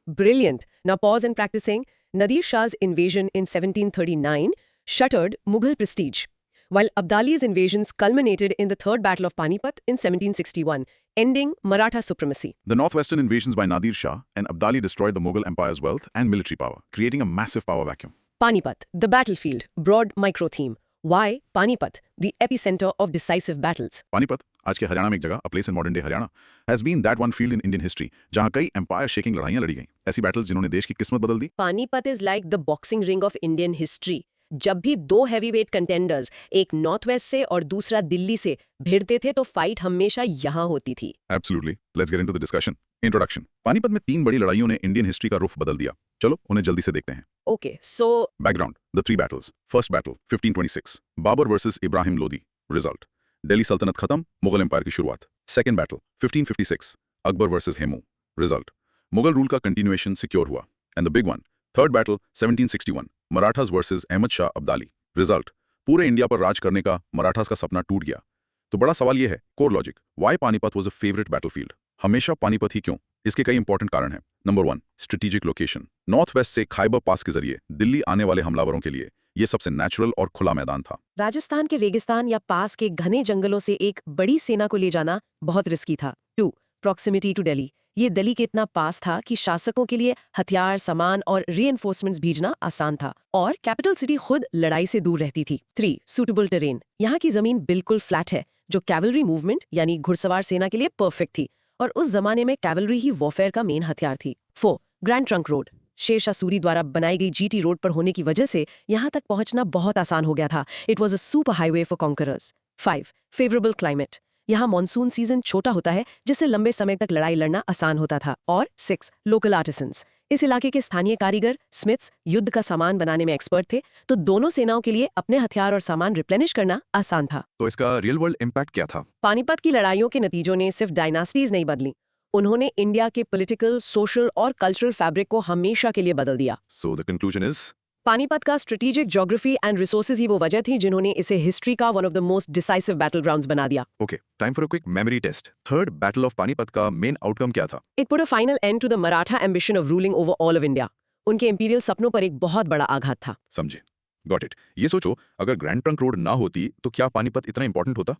Brilliant. Now pause and practising. Nadir Shah's invasion in 1739 shattered Mughal prestige, while Abdali's invasions culminated in the Third Battle of Panipat in 1761, ending Maratha supremacy. The northwestern invasions by Nadir Shah and Abdali destroyed the Mughal Empire's wealth and military power, creating a massive power vacuum. Panipat, the battlefield, broad micro theme. Why Panipat, the epicenter of decisive battles? Panipat, आज के हरियाणा में एक जगह, a place in modern day Haryana, has been that one field in Indian history जहां कई empire shaking लड़ाइयां लड़ी गईं, ऐसी battles जिन्होंने देश की किस्मत बदल दी। Panipat is like the boxing ring of Indian history. जब भी दो हैवीवेट कंटेंडर्स, एक नॉर्थ वेस्ट से और दूसरा दिल्ली से भिड़ते थे, तो फाइट हमेशा यहाँ होती थी। Absolutely. Let's get into the discussion. Introduction. Panipat में 3 बड़ी लड़ाइयों ने इंडियन हिस्ट्री का रुख बदल दिया। चलो उन्हें जल्दी से देखते हैं। Okay, so Background. The 3 battles. First battle, 1526. Babur versus Ibrahim Lodi. Result. Delhi सल्तनत खत्म, मुगल एम्पायर की शुरुआत। Second battle, 1556. Akbar versus Hemu. Result. Mughal rule का कंटिन्यूएशन सिक्योर हुआ। And the big one. Third battle, 1761. Marathas versus Ahmad Shah Abdali. Result. पूरे India पर राज करने का मराठास का सपना टूट गया। तो बड़ा सवाल यह है, core logic, why Panipat was a favorite battlefield? हमेशा पानीपत ही क्यों? इसके कई इंपॉर्टेंट कारण हैं। Number 1, strategic location. North west से खाइबर पास के जरिए दिल्ली आने वाले हमलावरों के लिए ये सबसे नेचुरल और खुला मैदान था। राजस्थान के रेगिस्तान या पास के घने जंगलों से एक बड़ी सेना को ले जाना बहुत रिस्की था। 2, प्रॉक्सिमिटी टू दिल्ली। ये दिल्ली के इतना पास था कि शासकों के लिए हथियार, सामान और रीइंफोर्समेंट्स भेजना आसान था, और कैपिटल सिटी खुद लड़ाई से दूर रहती थी। 3, सूटेबल टेरेन। यहाँ की जमीन बिल्कुल फ्लैट है, जो कैवलरी मूवमेंट यानी घुड़सवार सेना के लिए परफेक्ट थी, और उस जमाने में कैवलरी ही वॉरफेयर का मेन हथियार थी। 4, Grand Trunk Road. Sher Shah Suri द्वारा बनाई गई जीटी रोड पर होने की वजह से यहाँ तक पहुंचना बहुत आसान हो गया था। It was a super highway for conquerors. 5, favourable climate. यहाँ मॉनसून सीजन छोटा होता है, जिससे लंबे समय तक लड़ाई लड़ना आसान होता था। और 6, लोकल आर्टिसंस। इस इलाके के स्थानीय कारीगर, स्मिथ्स, युद्ध का सामान बनाने में एक्सपर्ट थे, तो दोनों सेनाओं के लिए अपने हथियार और सामान रिप्लेनिश करना आसान था। तो इसका रियल वर्ल्ड इम्पैक्ट क्या था? पानीपत की लड़ाइयों के नतीजों ने सिर्फ डायनास्टीज नहीं बदली, उन्होंने इंडिया के पॉलिटिकल, सोशल और कल्चरल फैब्रिक को हमेशा के लिए बदल दिया। So the conclusion is? Panipat का स्ट्रेटेजिक ज्योग्राफी एंड रिसोर्सेज ही वो वजह थी जिन्होंने इसे हिस्ट्री का one of the most decisive battle grounds बना दिया। Okay, time for a quick memory test. Third battle of Panipat का मेन आउटकम क्या था? It put a final end to the Maratha ambition of ruling over all of India. उनके imperial सपनों पर एक बहुत बड़ा आघात था। समझे। Got it. ये सोचो, अगर ग्रैंड ट्रंक रोड ना होती तो क्या पानीपत इतना इंपॉर्टेंट होता?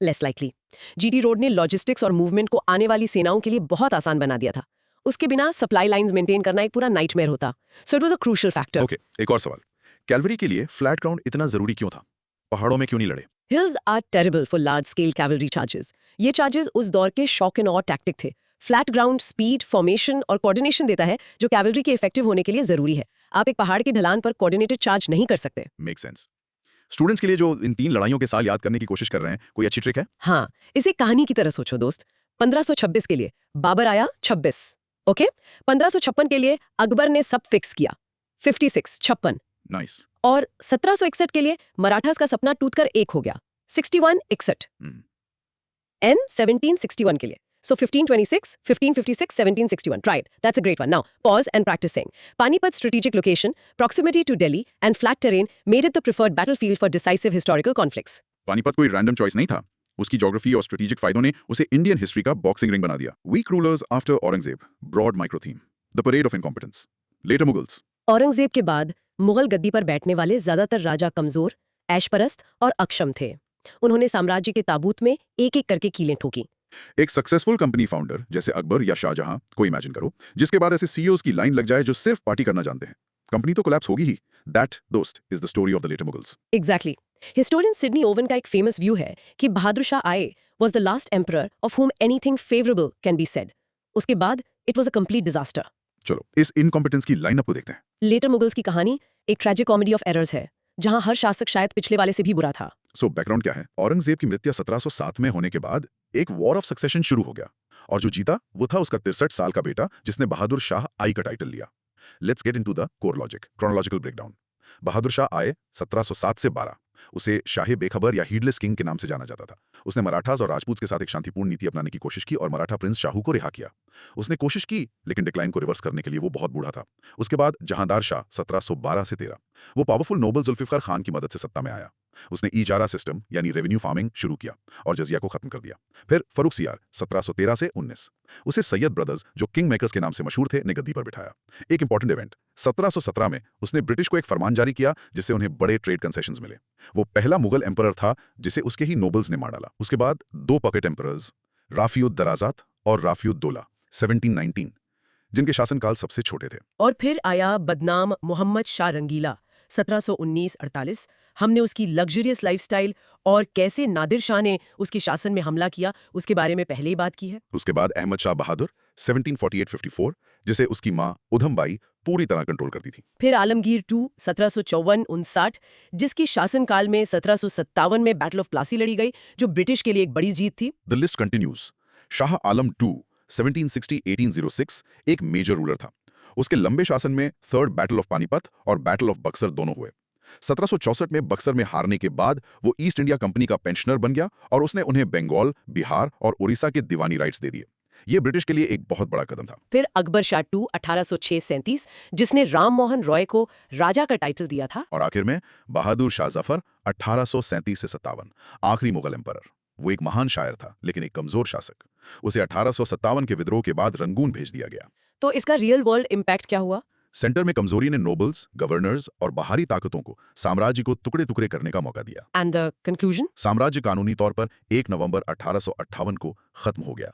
Less likely. जीटी रोड ने लॉजिस्टिक्स और मूवमेंट को आने वाली सेनाओं के लिए बहुत आसान बना दिया था। उसके बिना सप्लाई लाइंस मेंटेन करना एक पूरा नाइटमेयर होता. So it was a crucial factor. Okay, एक और सवाल। कैवलरी के लिए फ्लैट ग्राउंड इतना जरूरी क्यों था? पहाड़ों में क्यों नहीं लड़े? Hills are terrible for large-scale cavalry charges. ये charges उस दौर के शॉक एंड ऑ टैक्टिक थे. फ्लैट ग्राउंड स्पीड, फॉर्मेशन और कोऑर्डिनेशन देता है जो कैवलरी के इफेक्टिव होने के लिए जरूरी है. आप एक पहाड़ की ढलान पर कोऑर्डिनेटेड चार्ज नहीं कर सकते. Make sense. स्टूडेंट्स के लिए जो इन 3 लड़ाइयों के साल याद करने की कोशिश कर रहे हैं, कोई अच्छी ट्रिक है? हाँ, इसे कहानी की तरह सोचो दोस्त. 1526 के लिए बाबर आया 26. ओके. 1556 के लिए अकबर ने सब फिक्स किया 56 56. नाइस। और 1761 के लिए मराठास का सपना टूटकर एक हो गया 61 61. N 1761 के लिए. So 1526, 1556, 1761. Right. That's a great one. Now, pause and practice saying. Panipat strategic location, proximity to Delhi, and flat terrain made it the preferred battlefield for decisive historical conflicts. Panipat कोई रैंडम चॉइस नहीं था। उसकी geography और strategic फायदों ने उसे Indian history का boxing ring बना दिया। Weak rulers after Aurangzeb, broad micro theme, the parade of incompetence, later Mughals. Aurangzeb के बाद मुगल गद्दी पर बैठने वाले ज्यादातर राजा कमजोर, ऐशपरस्त और अक्षम थे. उन्होंने साम्राज्य के ताबूत में एक-एक करके कीलें ठोकी. एक सक्सेसफुल कंपनी फाउंडर जैसे अकबर या शाहजहां को इमेजिन करो, जिसके बाद ऐसे सीईओज की लाइन लग जाए जो सिर्फ पार्टी करना जानते हैं। कंपनी तो कोलैप्स होगी ही। दैट, दोस्त, is the story of the later Mughals. Exactly. Historian Sidney Owen का एक फेमस व्यू है कि बहादुर शाह आए was the last emperor of whom anything favorable can be said. उसके बाद it was a complete disaster. चलो इस इनकॉम्पिटेंस की लाइनअप को देखते हैं। लेटर मुगल्स की कहानी एक ट्रेजिक कॉमेडी ऑफ एरर्स है, जहां हर शासक शायद पिछले वाले से भी बुरा था. सो बैकग्राउंड क्या है? औरंगजेब की मृत्यु 1707 में होने के बाद एक वॉर ऑफ सक्सेशन शुरू हो गया, और जो जीता वो था उसका 63 साल का बेटा, जिसने बहादुर शाह आई का टाइटल लिया। Let's get into the core logic, chronological breakdown. Bahadur Shah आए 1707 से 12। उसे शाहे बेखबर या हीडलेस किंग के नाम से जाना जाता था। उसने मराठास और राजपूत के साथ एक शांतिपूर्ण नीति अपनाने की कोशिश की और मराठा प्रिंस शाहू को रिहा किया। उसने कोशिश की, लेकिन डिक्लाइन को रिवर्स करने के लिए वो बहुत बूढ़ा था। उसके बाद जहांदार शाह 1712 से 13, वो पावरफुल नोबल जुल्फिकार खान की मदद से सत्ता में आया। उसने इजारा सिस्टम यानी रेवेन्यू फार्मिंग शुरू किया और जजिया को खत्म कर दिया। फिर फरुखसियार 1713 से 19, उसे सैयद ब्रदर्स, जो किंग मेकर्स के नाम से मशहूर थे, ने गद्दी पर बिठाया। एक इंपॉर्टेंट इवेंट, 1717 में उसने ब्रिटिश को एक फरमान जारी किया जिससे उन्हें बड़े ट्रेड कंसेशंस मिले। वो पहला मुगल एम्परर था जिसे उसके ही नोबल्स ने मार डाला। उसके बाद 2 पॉकेट एम्परर्स, राफियुद दराजात और राफियुद दौला 1719, जिनके शासनकाल सबसे छोटे थे। और फिर आया बदनाम मोहम्मद शाह रंगीला 1719-48. हमने उसकी लग्जरियस लाइफस्टाइल और कैसे नादिर शाह ने उसके शासन में हमला किया उसके बारे में पहले ही बात की है. उसके बाद अहमद शाह बहादुर 1748-54, जिसे उसकी मां उधम बाई पूरी तरह कंट्रोल करती थी। फिर आलमगीर II 1754-59, जिसकी शासनकाल में 1757 में बैटल ऑफ प्लासी लड़ी गई, जो ब्रिटिश के लिए एक बड़ी जीत थी. The list continues. Shah Alam II 1760-1806 एक मेजर रूलर था। उसके लंबे शासन में थर्ड बैटल ऑफ पानीपत और बैटल ऑफ बक्सर दोनों हुए। 1764 में बक्सर में हारने के बाद वो ईस्ट इंडिया कंपनी का पेंशनर बन गया और उसने उन्हें बंगाल, बिहार और उड़ीसा के दीवानी राइट्स दे दिए। ये ब्रिटिश के लिए एक बहुत बड़ा कदम था। फिर अकबर शाह II 1806-37, जिसने राम मोहन रॉय को राजा का टाइटल दिया था. और आखिर में बहादुर शाह जफर 1837 से 57, आखिरी मुगल एम्परर। वो एक महान शायर था, लेकिन एक कमजोर शासक। उसे 1857 के विद्रोह के बाद रंगून भेज दिया गया। तो इसका रियल वर्ल्ड इम्पैक्ट क्या हुआ? सेंटर में कमजोरी ने नोबल्स, गवर्नर्स और बाहरी ताकतों को साम्राज्य को टुकड़े टुकड़े करने का मौका दिया। And the conclusion? साम्राज्य कानूनी तौर पर 1 नवंबर 1858 को खत्म हो गया।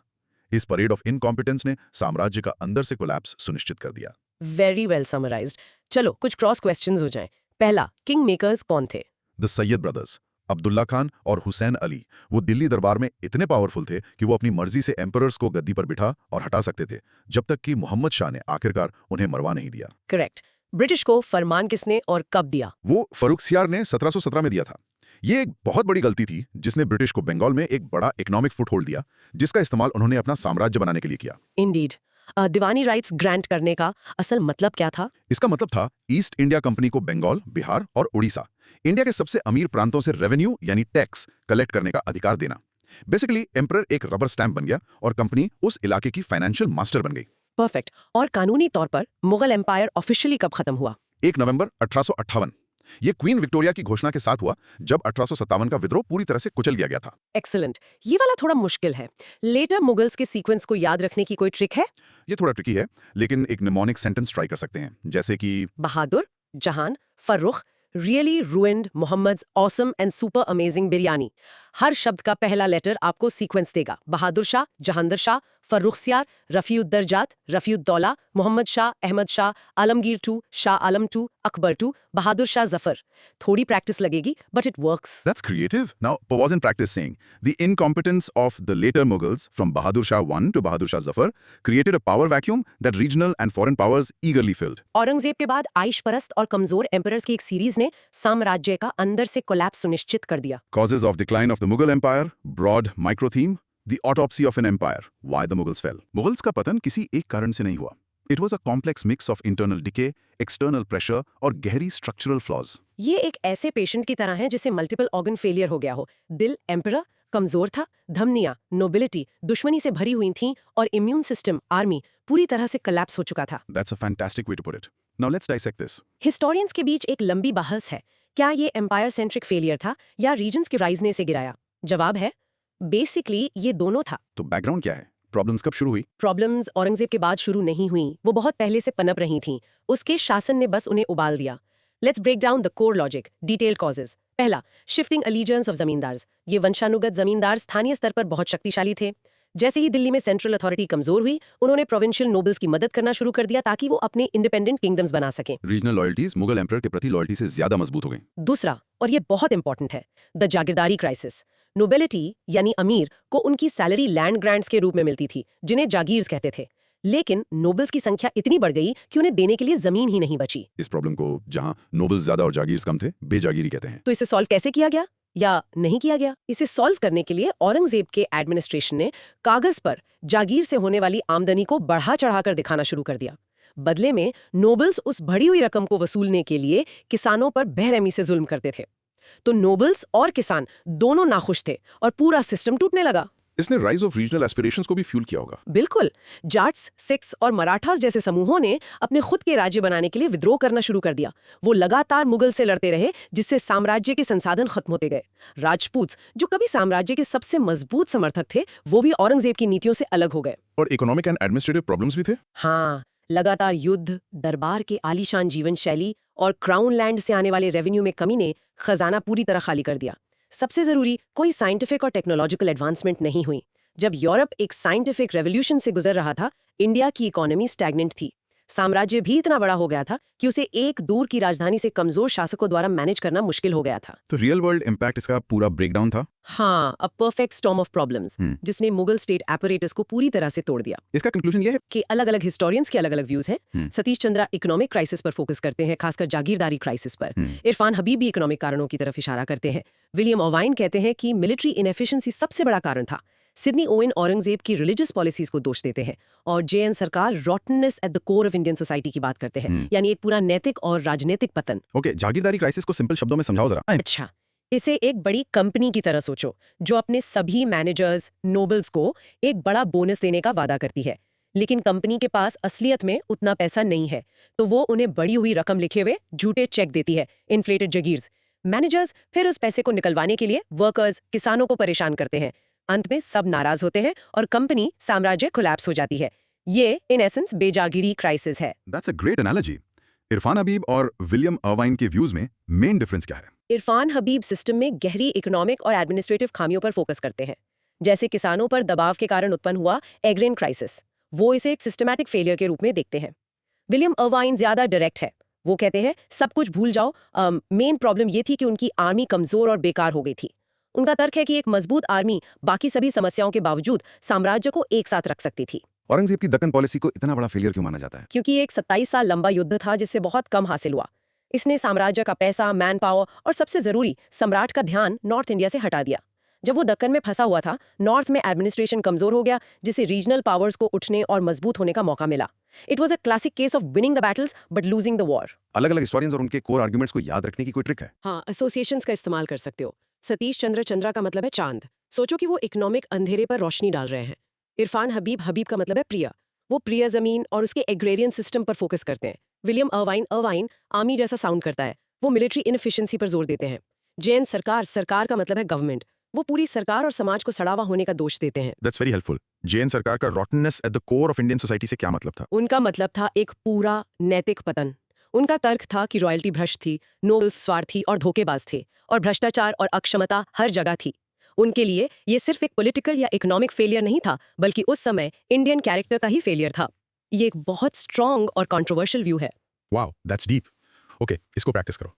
इस परेड ऑफ इनकॉम्पिटेंस ने साम्राज्य का अंदर से कोलैप्स सुनिश्चित कर दिया। Very well summarised. चलो कुछ क्रॉस क्वेश्चंस हो जाएं. पहला, किंग मेकर्स कौन थे? द सैयद ब्रदर्स, अब्दुल्ला खान और हुसैन अली। वो दिल्ली दरबार में इतने पावरफुल थे कि वो अपनी मर्जी से एम्परर्स को गद्दी पर बिठा और हटा सकते थे, जब तक कि मोहम्मद शाह ने आखिरकार उन्हें मरवा नहीं दिया। करेक्ट. ब्रिटिश को फरमान किसने और कब दिया? वो फरुखसियार ने 1717 में दिया था। ये एक बहुत बड़ी गलती थी जिसने ब्रिटिश को बंगाल में एक बड़ा इकोनॉमिक फुटहोल्ड दिया, जिसका इस्तेमाल उन्होंने अपना साम्राज्य बनाने के लिए किया। इंडीड. दीवानी राइट्स ग्रांट करने का असल मतलब क्या था? इसका मतलब था ईस्ट इंडिया कंपनी को बंगाल, बिहार और उड़ीसा, इंडिया के सबसे अमीर प्रांतों से रेवेन्यू यानी टैक्स कलेक्ट करने का अधिकार देना। बेसिकली एम्परर एक रबर स्टैंप बन गया और कंपनी उस इलाके की फाइनेंशियल मास्टर बन गई। परफेक्ट. और कानूनी तौर पर मुगल एम्पायर ऑफिशियली कब खत्म हुआ? 1 नवंबर 1858। ये क्वीन विक्टोरिया की घोषणा के साथ हुआ, जब 1857 का विद्रोह पूरी तरह से कुचल दिया गया था। एक्सीलेंट. ये वाला थोड़ा मुश्किल है. लेटर मुगल्स के सीक्वेंस को याद रखने की कोई ट्रिक है? ये थोड़ा ट्रिकी है, लेकिन एक निमोनिक सेंटेंस ट्राई कर सकते हैं, जैसे कि बहादुर, जहान, Farrukh, really ruined Muhammad's awesome and super amazing biryani. हर शब्द का पहला लेटर आपको सीक्वेंस देगा। Bahadur Shah, Jahandar Shah, Farrukhsiyar, Rafiuddarajat, Rafiuddaula, Mohammad Shah, Ahmad Shah, Alamgir two, Shah Alam two, Akbar two, Bahadur Shah Zafar. थोड़ी प्रैक्टिस लगेगी, but it works. That's creative. Now, was in practice saying the incompetence of the later Mughals from Bahadur Shah I to Bahadur Shah Zafar created a power vacuum that regional and foreign powers eagerly filled. Aurangzeb के बाद आइश परस्त और कमजोर emperors की एक series ने साम्राज्य का अंदर से कोलैप्स सुनिश्चित कर दिया। Causes of decline of the Mughal Empire, broad micro theme, the autopsy of an empire, why the Mughals fell. Mughals का पतन किसी एक कारण से नहीं हुआ. It was a complex mix of internal decay, external pressure और गहरी structural flaws. ये एक ऐसे पेशेंट की तरह है जिसे मल्टीपल ऑर्गन फेलियर हो गया हो। दिल एम्परर कमजोर था, धमनियां नोबिलिटी दुश्मनी से भरी हुई थीं और इम्यून सिस्टम आर्मी पूरी तरह से कोलैप्स हो चुका था। That's a fantastic way to put it. Now let's dissect this. Historians के बीच एक लंबी बहस है, क्या ये एम्पायर सेंट्रिक फेलियर था या रीजन्स के राइज ने इसे गिराया? जवाब है बेसिकली ये दोनों था। तो बैकग्राउंड क्या है? प्रॉब्लम्स कब शुरू हुई? प्रॉब्लम्स औरंगजेब के बाद शुरू नहीं हुई, वो बहुत पहले से पनप रही थीं। उसके शासन ने बस उन्हें उबाल दिया। Let's break down the core logic, detail causes. पहला, शिफ्टिंग अलीजियंस ऑफ जमींदार्स। ये वंशानुगत जमींदार स्थानीय स्तर पर बहुत शक्तिशाली थे। जैसे ही दिल्ली में सेंट्रल अथॉरिटी कमजोर हुई, उन्होंने प्रोविंशियल नोबल्स की मदद करना शुरू कर दिया ताकि वो अपने इंडिपेंडेंट किंगडम्स बना सकें। रीजनल लॉयल्टीज मुगल एम्परर के प्रति लॉयल्टी से ज्यादा मजबूत हो गई। दूसरा, और ये बहुत इंपॉर्टेंट है, द जागीरदारी क्राइसिस। नोबेलिटी यानी अमीर को उनकी सैलरी लैंड ग्रांट्स के रूप में मिलती थी, जिन्हें जागीर्स कहते थे। लेकिन नोबल्स की संख्या इतनी बढ़ गई कि उन्हें देने के लिए जमीन ही नहीं बची। इस प्रॉब्लम को जहां नोबल्स ज्यादा और जागीर्स कम थे, बेजागीरी कहते हैं। तो इसे सॉल्व कैसे किया गया या नहीं किया गया? इसे सॉल्व करने के लिए औरंगजेब के एडमिनिस्ट्रेशन ने कागज पर जागीर से होने वाली आमदनी को बढ़ा चढ़ाकर दिखाना शुरू कर दिया। बदले में नोबल्स उस बढ़ी हुई रकम को वसूलने के लिए किसानों पर बेरहमी से जुल्म करते थे। तो नोबल्स और किसान दोनों नाखुश थे और पूरा सिस्टम टूटने लगा। इसने राइज ऑफ रीजनल एस्पिरेशंस को भी फ्यूल किया होगा। बिल्कुल, जाट्स, सिख्स और मराठास जैसे समूहों ने अपने खुद के राज्य बनाने के लिए विद्रोह करना शुरू कर दिया। वो लगातार मुगल से लड़ते रहे, जिससे साम्राज्य के संसाधन खत्म होते गए। राजपूत, जो कभी साम्राज्य के सबसे मजबूत समर्थक थे, वो भी औरंगजेब की नीतियों से अलग हो गए। और इकोनॉमिक एंड एडमिनिस्ट्रेटिव प्रॉब्लम्स भी थे। हाँ, लगातार युद्ध, दरबार के आलीशान जीवन शैली और क्राउन लैंड से आने वाले रेवेन्यू में कमी ने खजाना पूरी तरह खाली कर दिया। सबसे जरूरी, कोई साइंटिफिक और टेक्नोलॉजिकल एडवांसमेंट नहीं हुई। जब यूरोप एक साइंटिफिक रेवोल्यूशन से गुजर रहा था, इंडिया की इकोनॉमी स्टैग्नेंट थी। साम्राज्य भी इतना बड़ा हो गया था कि उसे एक दूर की राजधानी से कमजोर शासकों द्वारा मैनेज करना मुश्किल हो गया था। तो रियल वर्ल्ड इंपैक्ट इसका पूरा ब्रेकडाउन था। हाँ, a perfect storm of problems, जिसने मुगल स्टेट एपरेटस को पूरी तरह से तोड़ दिया। इसका कंक्लूजन ये है कि अलग-अलग हिस्टोरियंस के अलग-अलग व्यूज हैं। सतीश चंद्रा इकोनॉमिक क्राइसिस पर फोकस करते हैं, खासकर जागीरदारी क्राइसिस पर। इरफान हबीब भी इकोनॉमिक कारणों की तरफ इशारा करते हैं। विलियम ओवाइन कहते हैं कि मिलिट्री इनएफिशिएंसी सबसे बड़ा कारण था। सिडनी ओवेन औरंगजेब की रिलीजियस पॉलिसीज को दोष देते हैं और JN Sarkar rottenness at the core of Indian society की बात करते हैं, यानी एक पूरा नैतिक और राजनीतिक पतन। ओके, जागीरदारी क्राइसिस को सिंपल शब्दों में समझाओ जरा। अच्छा, इसे एक बड़ी कंपनी की तरह सोचो, जो अपने सभी मैनेजर्स, नोबल्स को एक बड़ा बोनस देने का वादा करती है। लेकिन कंपनी के पास असलियत में उतना पैसा नहीं है, तो वो उन्हें बढ़ी हुई रकम लिखे हुए झूठे चेक देती है, इन्फ्लेटेड जगीर्स। मैनेजर्स फिर उस पैसे को निकलवाने के लिए वर्कर्स, किसानों को परेशान करते हैं। अंत में सब नाराज होते हैं और कंपनी, साम्राज्य कोलैप्स हो जाती है। ये इन एसेंस बेजागीरी क्राइसिस है। That's a great analogy. Irfan Habib और विलियम अर्वाइन के व्यूज में मेन डिफरेंस क्या है? इरफान हबीब सिस्टम में गहरी इकोनॉमिक और एडमिनिस्ट्रेटिव खामियों पर फोकस करते हैं, जैसे किसानों पर दबाव के कारण उत्पन्न हुआ एग्रेन क्राइसिस। वो इसे एक सिस्टमैटिक फेलियर के रूप में देखते हैं। विलियम अर्वाइन ज्यादा डायरेक्ट है। वो कहते हैं सब कुछ भूल जाओ, मेन प्रॉब्लम ये थी कि उनकी आर्मी कमजोर और बेकार हो गई थी। उनका तर्क है कि एक मजबूत आर्मी बाकी सभी समस्याओं के बावजूद साम्राज्य को एक साथ रख सकती थी। औरंगजेब की दक्कन पॉलिसी को इतना बड़ा फेलियर क्यों माना जाता है? क्योंकि एक 27 साल लंबा युद्ध था जिससे बहुत कम हासिल हुआ। इसने साम्राज्य का पैसा, मैन पावर और सबसे जरूरी सम्राट का ध्यान नॉर्थ इंडिया से हटा दिया। जब वो दक्कन में फंसा हुआ था, नॉर्थ में एडमिनिस्ट्रेशन कमजोर हो गया, जिससे रीजनल पावर्स को उठने और मजबूत होने का मौका मिला। It was a classic case of winning the battles but losing the war. अलग अलग हिस्टोरियंस और उनके कोर आर्ग्यूमेंट्स को याद रखने की कोई ट्रिक है? हाँ, एसोसिएशंस का इस्तेमाल कर सकते हो। सतीश चंद्र, चंद्रा का मतलब है चांद। सोचो कि वो इकोनॉमिक अंधेरे पर रोशनी डाल रहे हैं। इरफान हबीब, हबीब का मतलब है प्रिय। वो प्रिय जमीन और उसके एग्रेरियन सिस्टम पर फोकस करते हैं। विलियम अर्वाइन, अर्वाइन आर्मी जैसा साउंड करता है। वो मिलिट्री इनएफिशिएंसी पर जोर देते हैं। जेएन सरकार, सरकार का मतलब है गवर्नमेंट। वो पूरी सरकार और समाज को सड़ावा होने का दोष देते हैं। That's very helpful. JN Sarkar का rottenness at the core of Indian society से क्या मतलब था? उनका मतलब था एक पूरा नैतिक पतन। उनका तर्क था कि रॉयल्टी भ्रष्ट थी, नोबल स्वार्थी और धोखेबाज थे, और भ्रष्टाचार और अक्षमता हर जगह थी। उनके लिए ये सिर्फ एक पॉलिटिकल या इकोनॉमिक फेलियर नहीं था, बल्कि उस समय इंडियन कैरेक्टर का ही फेलियर था। ये एक बहुत स्ट्रॉन्ग और कंट्रोवर्शियल व्यू है। Wow, that's deep. Okay, इसको प्रैक्टिस करो.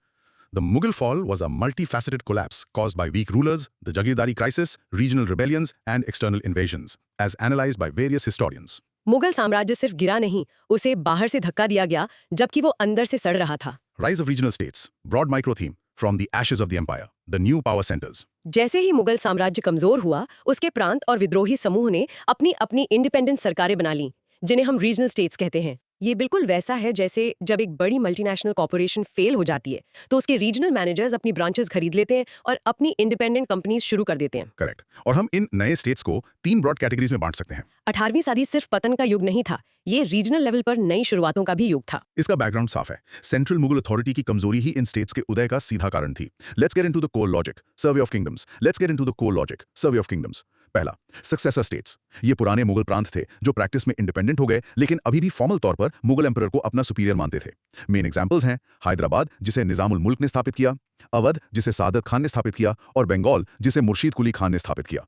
The Mughal fall was a multifaceted collapse caused by weak rulers, the Jagirdari crisis, regional rebellions, and external invasions, as analyzed by various historians. Mughal साम्राज्य सिर्फ गिरा नहीं, उसे बाहर से धक्का दिया गया, जबकि वो अंदर से सड़ रहा था। Rise of regional states, broad micro theme, from the ashes of the empire, the new power centers. जैसे ही मुगल साम्राज्य कमजोर हुआ, उसके प्रांत और विद्रोही समूह ने अपनी अपनी इंडिपेंडेंट सरकारें बना लीं, जिन्हें हम रीजनल स्टेट्स कहते हैं। ये बिल्कुल वैसा है जैसे जब एक बड़ी मल्टीनेशनल कॉर्पोरेशन फेल हो जाती है, तो उसके रीजनल मैनेजर्स अपनी ब्रांचेस खरीद लेते हैं और अपनी इंडिपेंडेंट कंपनीज शुरू कर देते हैं। करेक्ट. और हम इन नए स्टेट्स को 3 ब्रॉड कैटेगरीज में बांट सकते हैं. 18वीं सदी सिर्फ पतन का युग नहीं था, ये रीजनल लेवल पर नई शुरुआतों का भी युग था। इसका बैकग्राउंड साफ है. सेंट्रल मुगल अथॉरिटी की कमजोरी ही इन स्टेट्स के उदय का सीधा कारण थी. Let's get into the core logic, survey of kingdoms. Let's get into the core logic, survey of kingdoms. पहला, सक्सेसर स्टेट्स. ये पुराने मुगल प्रांत थे जो प्रैक्टिस में इंडिपेंडेंट हो गए, लेकिन अभी भी फॉर्मल तौर पर मुगल एम्परर को अपना सुपीरियर मानते थे. मेन एग्जांपल्स हैं हैदराबाद, जिसे निजामुल मुल्क ने स्थापित किया, अवध, जिसे सादत खान ने स्थापित किया, और बंगाल, जिसे मुर्शीद कुली खान ने स्थापित किया.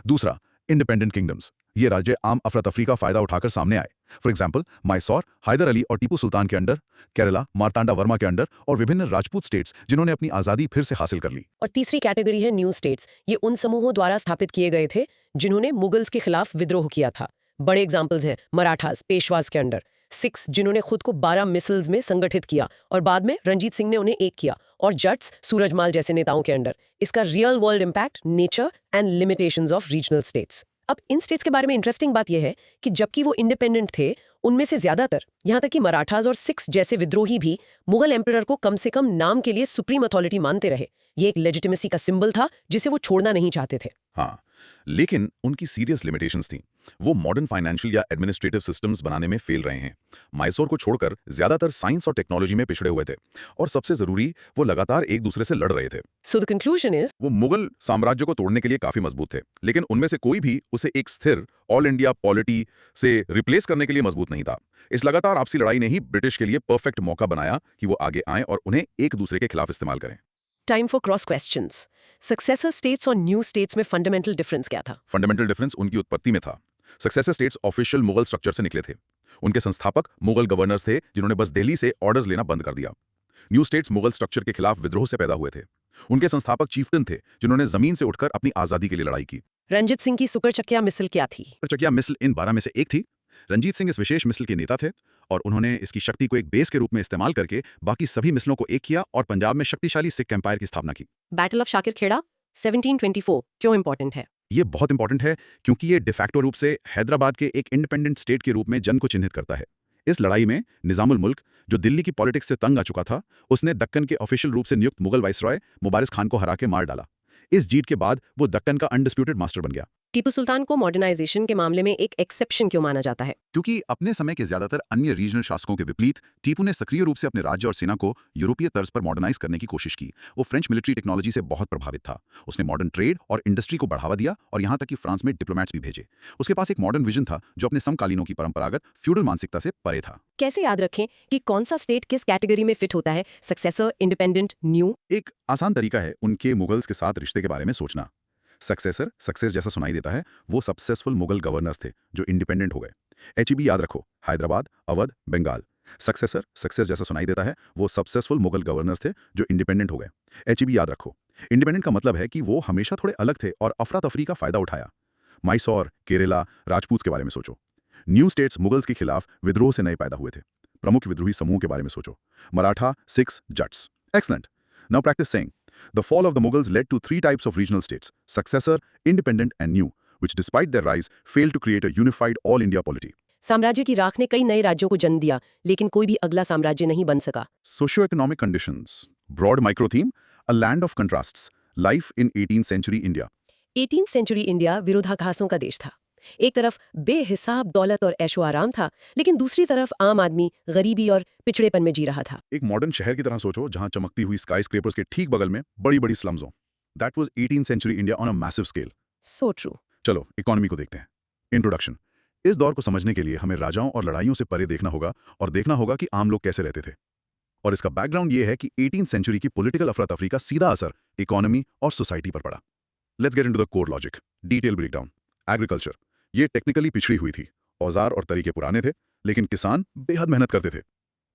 दूसरा, इंडिपेंडेंट किंगडम्स. ये राज्य आम अफरा तफरी का फायदा उठाकर सामने आए. फॉर एग्जाम्पल, मैसूर हैदर अली और टीपू सुल्तान के अंडर, केरला मार्तांडा वर्मा के अंडर, और विभिन्न राजपूत स्टेट्स जिन्होंने अपनी आजादी फिर से हासिल कर ली. और तीसरी कैटेगरी है न्यू स्टेट्स। ये उन समूहों द्वारा स्थापित किए गए थे जिन्होंने मुगल्स के खिलाफ विद्रोह किया था। बड़े एग्जाम्पल्स हैं मराठास पेशवास के अंडर, सिख्स जिन्होंने खुद को 12 मिसल्स में संगठित किया और बाद में रंजीत सिंह ने उन्हें एक किया, और जट्स सूरजमाल जैसे नेताओं के अंडर। इसका real world impact, nature and limitations of regional states. अब इन स्टेट्स के बारे में इंटरेस्टिंग बात यह है कि जबकि वो इंडिपेंडेंट थे, उनमें से ज्यादातर, यहाँ तक कि मराठास और सिख्स जैसे विद्रोही भी मुगल एम्परर को कम से कम नाम के लिए सुप्रीम अथॉरिटी मानते रहे। ये एक लेजिटिमेसी का सिंबल था जिसे वो छोड़ना नहीं चाहते थे। हाँ, लेकिन उनकी सीरियस लिमिटेशंस थीं. वो मॉडर्न फाइनेंशियल या एडमिनिस्ट्रेटिव सिस्टम्स बनाने में फेल रहे हैं. मैसूर को छोड़कर ज्यादातर साइंस और टेक्नोलॉजी में पिछड़े हुए थे, और सबसे जरूरी, वो लगातार एक दूसरे से लड़ रहे थे. सो द कंक्लूजन इज, वो मुगल साम्राज्य को तोड़ने के लिए काफी मजबूत थे, लेकिन उनमें से कोई भी उसे एक स्थिर ऑल इंडिया पॉलिटी से रिप्लेस करने के लिए मजबूत नहीं था. इस लगातार आपसी लड़ाई ने ही ब्रिटिश के लिए परफेक्ट मौका बनाया कि वो आगे आएं और उन्हें एक दूसरे के खिलाफ इस्तेमाल करें. Time for cross questions. Successor states और न्यू स्टेट्स में फंडामेंटल डिफरेंस क्या था? फंडामेंटल डिफरेंस उनकी उत्पत्ति में था. Successor states official Mughal structure से निकले थे. उनके संस्थापक मुगल गवर्नर्स थे जिन्होंने बस दिल्ली से ऑर्डर्स लेना बंद कर दिया. न्यू स्टेट्स मुगल स्ट्रक्चर के खिलाफ विद्रोह से पैदा हुए थे. उनके संस्थापक चीफ्टन थे जिन्होंने जमीन से उठकर अपनी आजादी के लिए लड़ाई की. रंजीत सिंह की सुकरचकिया मिसल क्या थी? चकिया मिसल इन 12 में से एक थी. रंजीत सिंह इस विशेष मिसल के नेता थे, और उन्होंने इसकी शक्ति को एक बेस के रूप में इस्तेमाल करके बाकी सभी मिसलों को एक किया और पंजाब में शक्तिशाली सिख एम्पायर की स्थापना की. बैटल ऑफ शाकिर खेड़ा 1724 क्यों इंपॉर्टेंट है? ये बहुत इंपॉर्टेंट है क्योंकि ये डिफैक्टो रूप से हैदराबाद के एक इंडिपेंडेंट स्टेट के रूप में जंग को चिन्हित करता है. इस लड़ाई में निजामुल मुल्क, जो दिल्ली की पॉलिटिक्स से तंग आ चुका था, उसने दक्कन के ऑफिशियल रूप से नियुक्त मुगल वाइसरॉय मुबारिस खान को हरा के मार डाला. इस जीत के बाद वो दक्कन का अनडिस्प्यूटेड मास्टर बन गया. टीपू सुल्तान को मॉडर्नाइजेशन के मामले में एक एक्सेप्शन क्यों माना जाता है? क्योंकि अपने समय के ज्यादातर अन्य रीजनल शासकों के विपरीत टीपू ने सक्रिय रूप से अपने राज्य और सेना को यूरोपीय तर्ज पर मॉडर्नाइज करने की कोशिश की. वो फ्रेंच मिलिट्री टेक्नोलॉजी से बहुत प्रभावित था. उसने मॉडर्न ट्रेड और इंडस्ट्री को बढ़ावा दिया, और यहाँ तक कि फ्रांस में डिप्लोमेट्स भी भेजे. उसके पास एक मॉडर्न विजन था जो अपने समकालीनों की परंपरागत फ्यूडल मानसिकता से परे था. कैसे याद रखें कि कौन सा स्टेट किस कैटेगरी में फिट होता है? Successor, independent, new? एक आसान तरीका है उनके मुगल्स के साथ रिश्ते के बारे में सोचना. सक्सेसर सक्सेस जैसा सुनाई देता है. वो सक्सेसफुल मुगल गवर्नर्स थे जो इंडिपेंडेंट हो गए. HEB याद रखो, हैदराबाद, अवध, बंगाल. सक्सेसर सक्सेस जैसा सुनाई देता है. वो सक्सेसफुल मुगल गवर्नर्स थे जो इंडिपेंडेंट हो गए. HEB याद रखो. इंडिपेंडेंट का मतलब है कि वो हमेशा थोड़े अलग थे और अफरा तफरी का फायदा उठाया. मैसूर, केरला, राजपूत के बारे में सोचो. न्यू स्टेट्स मुगल्स के खिलाफ विद्रोह से नए पैदा हुए थे. प्रमुख विद्रोही समूह के बारे में सोचो. Maratha, Sikhs, Jats. Excellent. Now practice saying. The fall of the Mughals led to 3 types of regional states: successor, independent, and new, which despite their rise failed to create a unified all-India polity. साम्राज्य की राख ने कई नए राज्यों को जन्म दिया, लेकिन कोई भी अगला साम्राज्य नहीं बन सका. Socio-economic conditions. Broad micro theme: a land of contrasts. Life in 18th century India. 18th century India विरोधाभासों का देश था. एक तरफ बेहिसाब दौलत और ऐशो आराम था, लेकिन दूसरी तरफ आम आदमी गरीबी और पिछड़ेपन में जी रहा था. एक मॉडर्न शहर की तरह सोचो जहां चमकती हुई स्काईस्क्रेपर्स के ठीक बगल में बड़ी-बड़ी स्लम्स हों. That was 18th century India on a massive scale. So true. चलो इकोनॉमी को देखते हैं. इंट्रोडक्शन. इस दौर को समझने के लिए हमें राजाओं और लड़ाइयों से परे देखना होगा और देखना होगा कि आम लोग कैसे रहते थे. और इसका बैकग्राउंड ये है कि 18th सेंचुरी की पॉलिटिकल अफरा तफरी का सीधा असर इकोनॉमी और सोसाइटी पर पड़ा. Let's get into the core logic, detail breakdown. Agriculture, ये टेक्निकली पिछड़ी हुई थी, औजार और तरीके पुराने थे, लेकिन किसान बेहद मेहनत करते थे।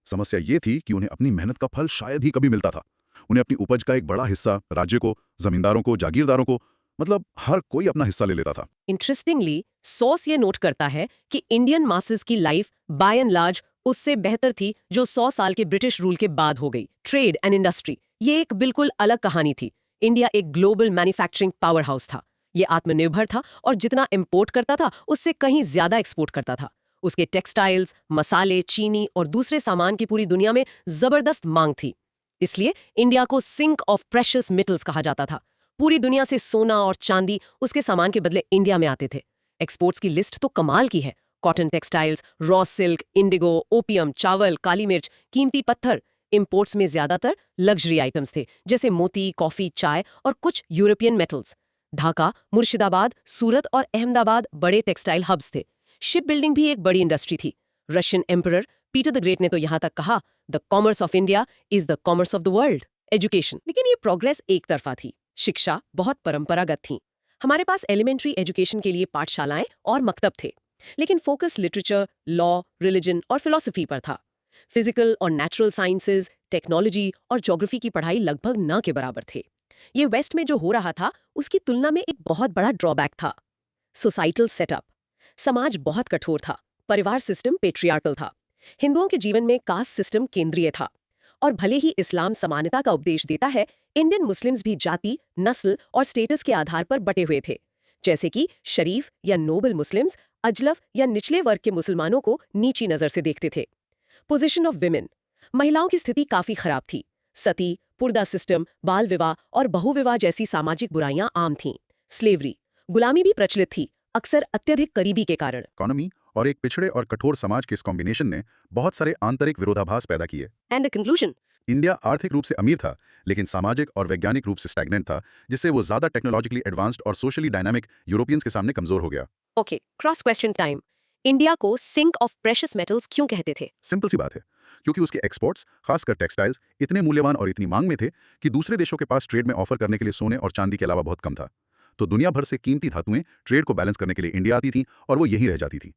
समस्या ये थी कि उन्हें अपनी मेहनत का फल शायद ही कभी मिलता था। उन्हें अपनी उपज का एक बड़ा हिस्सा राज्य को, जमींदारों को, जागीरदारों को, मतलब हर कोई अपना हिस्सा ले लेता था। इंटरेस्टिंगली सॉस ये नोट करता है कि इंडियन मासेस की लाइफ बाय एंड लार्ज उससे बेहतर थी जो 100 साल के ब्रिटिश रूल के बाद हो गई। ट्रेड एंड इंडस्ट्री ये एक बिल्कुल अलग कहानी थी। इंडिया एक ग्लोबल मैन्युफैक्चरिंग पावर हाउस था। ये आत्मनिर्भर था और जितना इंपोर्ट करता था उससे कहीं ज्यादा एक्सपोर्ट करता था। उसके टेक्सटाइल्स, मसाले, चीनी और दूसरे सामान की पूरी दुनिया में जबरदस्त मांग थी। इसलिए इंडिया को सिंक ऑफ प्रेशियस मेटल्स कहा जाता था। पूरी दुनिया से सोना और चांदी उसके सामान के बदले इंडिया में आते थे। एक्सपोर्ट्स की लिस्ट तो कमाल की है। Cotton textiles, raw silk, Indigo, opium, चावल, काली मिर्च, कीमती पत्थर। इंपोर्ट्स में ज्यादातर लग्जरी आइटम्स थे, जैसे मोती, कॉफी, चाय और कुछ यूरोपियन मेटल्स। ढाका, मुर्शिदाबाद, सूरत और अहमदाबाद बड़े टेक्सटाइल हब्स थे। शिप बिल्डिंग भी एक बड़ी इंडस्ट्री थी। Russian emperor Peter the great ने तो यहाँ तक कहा, the commerce of India is the commerce of the world. Education, लेकिन ये प्रोग्रेस एक तरफा थी। शिक्षा बहुत परंपरागत थी। हमारे पास एलिमेंट्री एजुकेशन के लिए पाठशालाएं और मकतब थे, लेकिन फोकस लिटरेचर, लॉ, रिलीजन और फिलॉसफी पर था। फिजिकल और नेचुरल साइंसेज, टेक्नोलॉजी और ज्योग्राफी की पढ़ाई लगभग न के बराबर थे। ये वेस्ट में जो हो रहा था उसकी तुलना में एक बहुत बड़ा ड्रॉबैक था। सोसाइटल सेटअप, समाज बहुत कठोर था। परिवार सिस्टम पेट्रियार्कल था। हिंदुओं के जीवन में कास्ट सिस्टम केंद्रीय था। और भले ही इस्लाम समानता का उपदेश देता है, इंडियन मुस्लिम्स भी जाति, नस्ल और स्टेटस के आधार पर बटे हुए थे। जैसे कि शरीफ या नोबल मुस्लिम्स अजलफ या निचले वर्ग के मुसलमानों को नीची नजर से देखते थे। पोजीशन ऑफ विमेन, महिलाओं की स्थिति काफी खराब थी। सती, पुर्दा सिस्टम, बाल विवाह और बहुविवाह जैसी सामाजिक बुराइयां आम थीं। स्लेवरी, गुलामी भी प्रचलित थी, अक्सर अत्यधिक करीबी के कारण। इकोनॉमी और एक पिछड़े और कठोर समाज के इस कॉम्बिनेशन ने बहुत सारे आंतरिक विरोधाभास पैदा किए। एंड द कंक्लूजन, इंडिया आर्थिक रूप से अमीर था, लेकिन सामाजिक और वैज्ञानिक रूप से स्टैग्नेंट था, जिससे वो ज्यादा टेक्नोलॉजिकली एडवांस्ड और सोशली डायनामिक यूरोपियंस के सामने कमजोर हो गया। Okay, cross question time. India को सिंक ऑफ प्रेशियस मेटल्स क्यों कहते थे? सिंपल सी बात है, क्योंकि उसके एक्सपोर्ट्स, खासकर टेक्सटाइल्स, इतने मूल्यवान और इतनी मांग में थे कि दूसरे देशों के पास ट्रेड में ऑफर करने के लिए सोने और चांदी के अलावा बहुत कम था। तो दुनिया भर से कीमती धातुएं ट्रेड को बैलेंस करने के लिए इंडिया आती थी और वो यहीं रह जाती थी।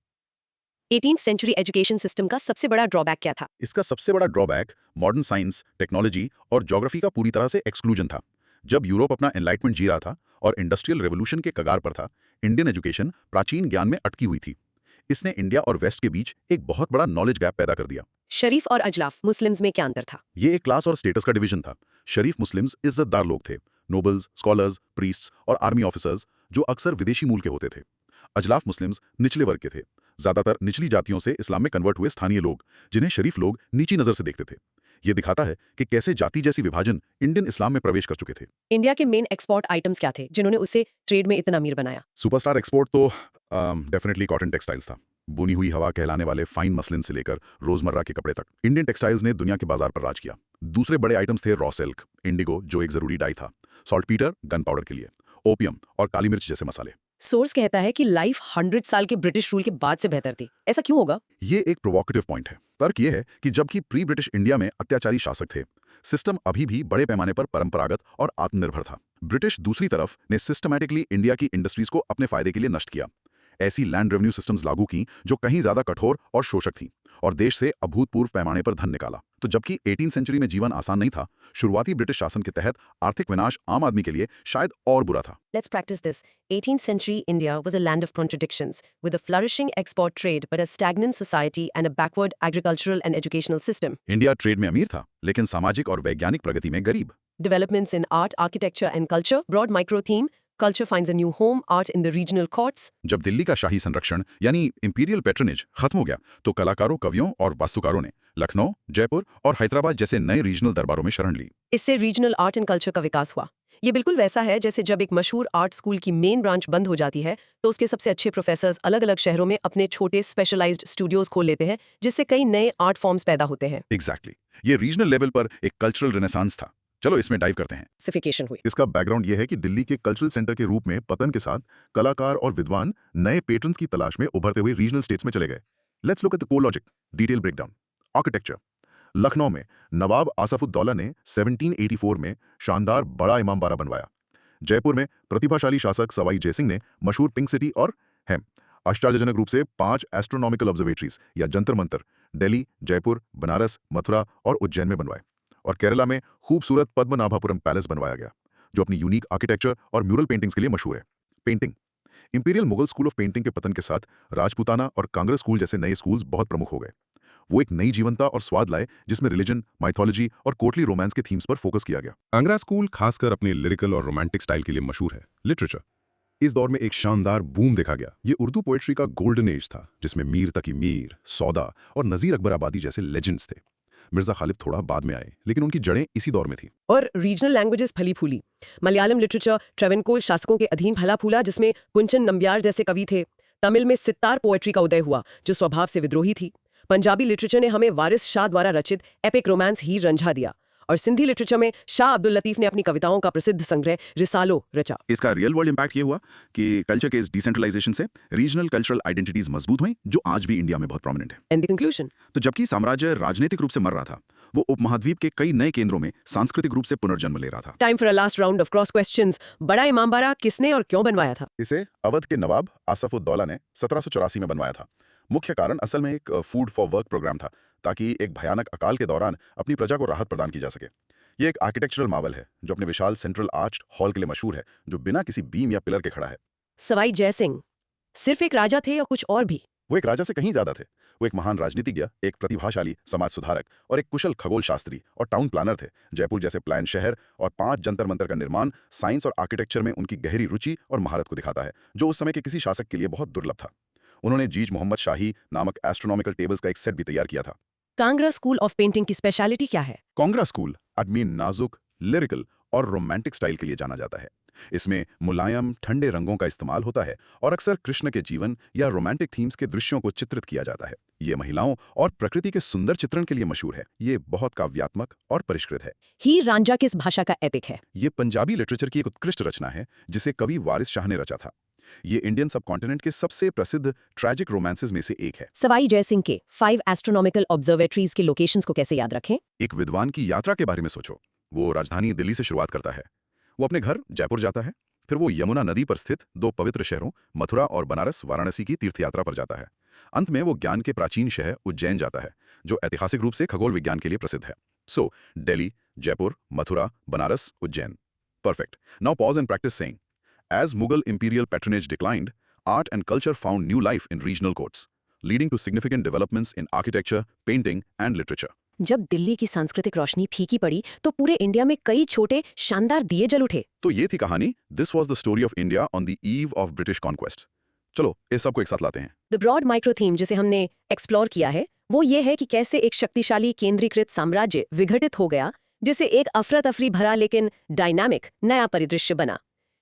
18th सेंचुरी एजुकेशन सिस्टम का सबसे बड़ा ड्रॉबैक क्या था? इसका सबसे बड़ा ड्रॉबैक मॉडर्न साइंस, टेक्नोलॉजी और ज्योग्राफी का पूरी तरह से एक्सक्लूजन था। जब यूरोप अपना एनलाइटमेंट जी रहा था और इंडस्ट्रियल रेवोल्यूशन के कगार पर था, इंडियन एजुकेशन प्राचीन ज्ञान में अटकी हुई थी। इसने इंडिया और वेस्ट के बीच एक बहुत बड़ा नॉलेज गैप पैदा कर दिया। शरीफ और अजलाफ मुस्लिम्स में क्या अंतर था? ये एक क्लास और स्टेटस का डिवीजन था। शरीफ मुस्लिम्स इज्जतदार लोग थे, नोबल्स, स्कॉलर्स, प्रीस्ट्स और आर्मी ऑफिसर्स, जो अक्सर विदेशी मूल के होते थे। अजलाफ मुस्लिम्स निचले वर्ग के थे, ज्यादातर निचली जातियों से इस्लाम में कन्वर्ट हुए स्थानीय लोग, जिन्हें शरीफ लोग नीची नजर से देखते थे। ये दिखाता है कि कैसे जाति जैसी विभाजन इंडियन इस्लाम में प्रवेश कर चुके थे। इंडिया के मेन एक्सपोर्ट आइटम्स क्या थे जिन्होंने उसे ट्रेड में इतना अमीर बनाया? सुपरस्टार एक्सपोर्ट तो डेफिनेटली कॉटन टेक्सटाइल्स था। बुनी हुई हवा कहलाने वाले फाइन मसलिन से लेकर रोजमर्रा के कपड़े तक इंडियन टेक्सटाइल्स ने दुनिया के बाजार पर राज किया। दूसरे बड़े आइटम्स थे रॉ सिल्क, इंडिगो जो एक जरूरी डाई था, सॉल्टपीटर गन पाउडर के लिए, ओपियम और काली मिर्च जैसे मसाले। सोर्स कहता है कि लाइफ 100 साल के ब्रिटिश रूल के बाद से बेहतर थी। ऐसा क्यों होगा? ये एक प्रोवोकेटिव पॉइंट है। तर्क ये है कि जबकि प्री ब्रिटिश इंडिया में अत्याचारी शासक थे, सिस्टम अभी भी बड़े पैमाने पर परंपरागत और आत्मनिर्भर था। ब्रिटिश दूसरी तरफ ने सिस्टमैटिकली इंडिया की इंडस्ट्रीज को अपने फायदे के लिए नष्ट किया। ऐसी लैंड रेवेन्यू सिस्टम्स लागू की जो कहीं ज्यादा कठोर और शोषक थी, और देश से अभूतपूर्व पैमाने पर धन निकाला। तो जबकि 18th सेंचुरी में जीवन आसान नहीं था, शुरुआती ब्रिटिश शासन के तहत आर्थिक विनाश आम आदमी के लिए शायद और बुरा था। Let's practice this. 18th century India was a land of contradictions, with a flourishing export trade but a stagnant society and a backward agricultural and educational system. India trade में अमीर था, लेकिन सामाजिक और वैज्ञानिक प्रगति में गरीब। Developments in art, architecture and culture, broad micro theme, culture finds a new home, art in the regional courts. जब दिल्ली का शाही संरक्षण यानी इंपीरियल पैट्रनेज खत्म हो गया, तो कलाकारों, कवियों और वास्तुकारों ने लखनऊ, जयपुर और हैदराबाद जैसे नए रीजनल दरबारों में शरण ली। इससे रीजनल आर्ट एंड कल्चर का विकास हुआ। ये बिल्कुल वैसा है जैसे जब एक मशहूर आर्ट स्कूल की मेन ब्रांच बंद हो जाती है तो उसके सबसे अच्छे प्रोफेसर्स अलग अलग शहरों में अपने छोटे स्पेशलाइज्ड स्टूडियोज खोल लेते हैं, जिससे कई नए आर्ट फॉर्म्स पैदा होते हैं। एग्जैक्टली, ये रीजनल लेवल पर एक कल्चरल रेनेसांस था। चलो इसमें डाइव करते हैं। सिफिकेशन हुई। इसका बैकग्राउंड यह है कि दिल्ली के कल्चरल सेंटर के रूप में पतन के साथ कलाकार और विद्वान नए पेट्रन्स की तलाश में उभरते हुए रीजनल स्टेट्स में चले गए। Let's look at the core logic, detail breakdown. Architecture, Lucknow में नवाब आसफुद्दौला ने 1784 में शानदार बड़ा इमामबाड़ा बनवाया। जयपुर में प्रतिभाशाली शासक सवाई जयसिंह ने मशहूर पिंक सिटी और हेम आश्चर्यजनक रूप से 5 एस्ट्रोनॉमिकल ऑब्जर्वेटरीज या जंतर मंतर दिल्ली, जयपुर, बनारस, मथुरा और उज्जैन में बनवाए। और केरला में खूबसूरत पद्मनाभपुरम पैलेस बनवाया गया जो अपनी यूनिक आर्किटेक्चर और म्यूरल पेंटिंग्स के लिए मशहूर है। Painting imperial Mughal school of painting के पतन के साथ राजपूताना और कांग्रेस स्कूल जैसे नए स्कूल्स बहुत प्रमुख हो गए। वो एक नई जीवंता और स्वाद लाए जिसमें रिलीजन, माइथोलॉजी और कोर्टली रोमांस के थीम्स पर फोकस किया गया। कांगड़ा स्कूल खासकर अपने लिरिकल और रोमांटिक स्टाइल के लिए मशहूर है। लिटरेचर इस दौर में एक शानदार बूम देखा गया। ये उर्दू पोएट्री का गोल्डन एज था जिसमें मीर तकी मीर, सौदा और नजीर अकबर आबादी जैसे लेजेंड्स थे। मिर्जा गालिब थोड़ा बाद में आए लेकिन उनकी जड़ें इसी दौर में थी। और रीजनल लैंग्वेजेस फली फूली। मलयालम लिटरेचर ट्रेवेनकोल शासकों के अधीन फला फूला जिसमें कुंचन नम्बियार जैसे कवि थे। तमिल में सितार पोएट्री का उदय हुआ जो स्वभाव से विद्रोही थी। पंजाबी लिटरेचर ने हमें वारिस शाह द्वारा रचित एपिक रोमांस हीर रंझा दिया और सिंधी लिटरेचर में शाह अब्दुल लतीफ ने अपनी कविताओं का प्रसिद्ध संग्रह रिसालो रचा। इसका रियल वर्ल्ड इम्पैक्ट ये हुआ कि कल्चर के इस डिसेंट्रलाइजेशन से रीजनल कल्चरल आइडेंटिटीज मजबूत हुई जो आज भी इंडिया में बहुत प्रोमिनेंट है। एंड द कंक्लूजन, तो जबकि साम्राज्य राजनीतिक रूप से मर रहा था, वो उपमहाद्वीप के कई नए केंद्रों में सांस्कृतिक रूप से पुनर्जन्म ले रहा था। Time for a last round of cross questions. बड़ा इमामबाड़ा किसने और क्यों बनवाया था? इसे अवध के नवाब आसफउद्दौला ने 1784 में बनवाया था। मुख्य कारण असल में एक फूड फॉर वर्क प्रोग्राम था ताकि एक भयानक अकाल के दौरान अपनी प्रजा को राहत प्रदान की जा सके। ये एक आर्किटेक्चरल मावल है जो अपने विशाल सेंट्रल आर्च्ड हॉल के लिए मशहूर है जो बिना किसी बीम या पिलर के खड़ा है। सवाई जयसिंह सिर्फ एक राजा थे या कुछ और भी? वो एक राजा से कहीं ज्यादा थे। वो एक महान राजनीतिज्ञ, एक प्रतिभाशाली समाज सुधारक और एक कुशल खगोल शास्त्री और टाउन प्लानर थे। जयपुर जैसे प्लान शहर और 5 जंतर मंतर का निर्माण साइंस और आर्किटेक्चर में उनकी गहरी रुचि और महारत को दिखाता है जो उस समय के किसी शासक के लिए बहुत दुर्लभ था। उन्होंने जीज मोहम्मद शाही नामक एस्ट्रोनॉमिकल टेबल्स का एक सेट भी तैयार किया था। कांगड़ा स्कूल ऑफ पेंटिंग की स्पेशलिटी क्या है? कांगड़ा स्कूल आदमी नाजुक, लिरिकल और रोमांटिक स्टाइल के लिए जाना जाता है। इसमें मुलायम ठंडे रंगों का इस्तेमाल होता है और अक्सर कृष्ण के जीवन या रोमांटिक थीम्स के दृश्यों को चित्रित किया जाता है। ये महिलाओं और प्रकृति के सुंदर चित्रण के लिए मशहूर है। ये बहुत काव्यात्मक और परिष्कृत है। हीर रांझा किस भाषा का एपिक है? ये पंजाबी लिटरेचर की एक उत्कृष्ट रचना है जिसे कवि वारिस शाह ने रचा था। ये इंडियन सबकॉन्टिनेंट के सबसे प्रसिद्ध ट्रैजिक रोमांसेस में से एक है। सवाई जयसिंह के 5 एस्ट्रोनॉमिकल ऑब्जर्वेटरीज के लोकेशंस को कैसे याद रखें? एक विद्वान की यात्रा के बारे में सोचो। वो राजधानी दिल्ली से शुरुआत करता है। वो अपने घर जयपुर जाता है, फिर वो यमुना नदी पर स्थित 2 पवित्र शहरों मथुरा और बनारस वाराणसी की तीर्थयात्रा पर जाता है। अंत में वो ज्ञान के प्राचीन शहर उज्जैन जाता है जो ऐतिहासिक रूप से खगोल विज्ञान के लिए प्रसिद्ध है। सो Delhi, Jaipur, Mathura, Banaras, Ujjain. Perfect. Now pause and practice saying, as Mughal imperial patronage declined, art and culture found new life in regional courts, leading to significant developments in architecture, painting and literature. जब दिल्ली की सांस्कृतिक रोशनी फीकी पड़ी तो पूरे इंडिया में कई छोटे शानदार दिए जल उठे। तो ये थी कहानी This was the story of India on the eve of British conquest. चलो इस सबको एक साथ लाते हैं। द ब्रॉड माइक्रो थीम जिसे हमने एक्सप्लोर किया है वो ये है कि कैसे एक शक्तिशाली केंद्रीकृत साम्राज्य विघटित हो गया जिसे एक अफरा तफरी भरा लेकिन डायनामिक नया परिदृश्य बना।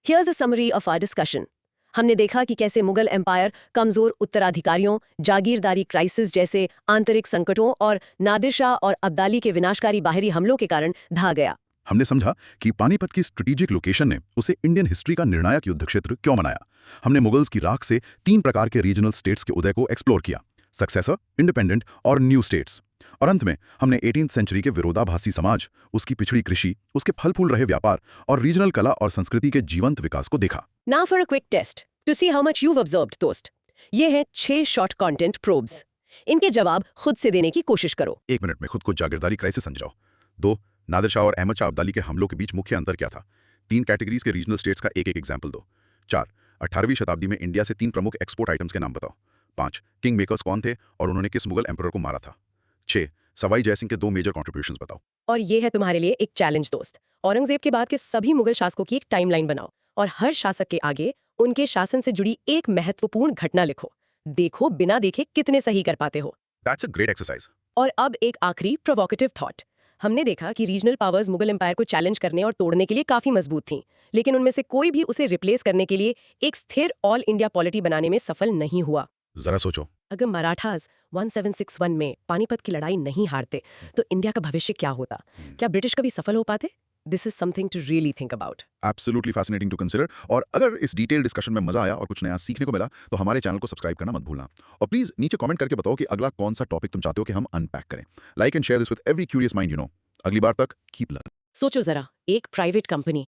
Here's a summary of our discussion. हमने देखा कि कैसे मुगल एम्पायर कमजोर उत्तराधिकारियों, जागीरदारी क्राइसिस जैसे आंतरिक संकटों और नादिर शाह और अब्दाली के विनाशकारी बाहरी हमलों के कारण ढह गया। हमने समझा कि पानीपत की स्ट्रेटेजिक लोकेशन ने उसे इंडियन हिस्ट्री का निर्णायक युद्ध क्षेत्र क्यों बनाया। हमने मुगल्स की राख से 3 प्रकार के रीजनल स्टेट्स के उदय को एक्सप्लोर किया, सक्सेसर, इंडिपेंडेंट और न्यू स्टेट्स। और अंत में हमने 18th सेंचुरी के विरोधाभासी समाज, उसकी पिछड़ी कृषि, उसके फल फूल रहे व्यापार और रीजनल कला और संस्कृति के जीवंत विकास को देखा। Now for a quick test to see how much you've observed, दोस्त। ये हैं 6 शॉर्ट कंटेंट प्रोब्स। इनके जवाब खुद से देने की कोशिश करो। 1 मिनट में खुद को जागीरदारी क्राइसिस समझाओ। 2 नादिर शाह और अहमद शाह अब्दाली के हमलों के बीच मुख्य अंतर क्या था। 3 कैटेगरीज के रीजनल स्टेट्स का एक एग्जाम्पल दो। 4 18वीं शताब्दी में इंडिया से 3 प्रमुख एक्सपोर्ट आइटम्स के नाम बताओ। 5 किंग मेकर्स कौन थे और उन्होंने किस मुगल एम्परर को मारा था। 6 सवाई जयसिंह के 2 मेजर कॉन्ट्रीब्यूशंस बताओ। और ये है तुम्हारे लिए एक चैलेंज, दोस्त। औरंगजेब के बाद के सभी मुगल शासकों की एक टाइमलाइन बनाओ और हर शासक के आगे उनके शासन से जुड़ी एक महत्वपूर्ण घटना लिखो। देखो बिना देखे कितने सही कर पाते हो। That's a great exercise. और अब एक आखिरी प्रोवोकेटिव थॉट। हमने देखा कि रीजनल पावर्स मुगल एम्पायर को चैलेंज करने और तोड़ने के लिए काफी मजबूत थीं, लेकिन उनमें से कोई भी उसे रिप्लेस करने के लिए एक स्थिर ऑल इंडिया पॉलिटी बनाने में सफल नहीं हुआ। जरा सोचो, अगर मराठास 1761 में पानीपत की लड़ाई नहीं हारते तो इंडिया का भविष्य क्या होता? क्या ब्रिटिश कभी सफल हो पाते? This is something to really think about. Absolutely fascinating to consider. और अगर इस डिटेल डिस्कशन में मजा आया और कुछ नया सीखने को मिला तो हमारे चैनल को सब्सक्राइब करना मत भूलना। और प्लीज नीचे कमेंट करके बताओ कि अगला कौन सा टॉपिक तुम चाहते हो कि हम अनपैक करें। Like and share this with every curious mind, अगली बार तक कीप लर्निंग। सोचो जरा, एक प्राइवेट कंपनी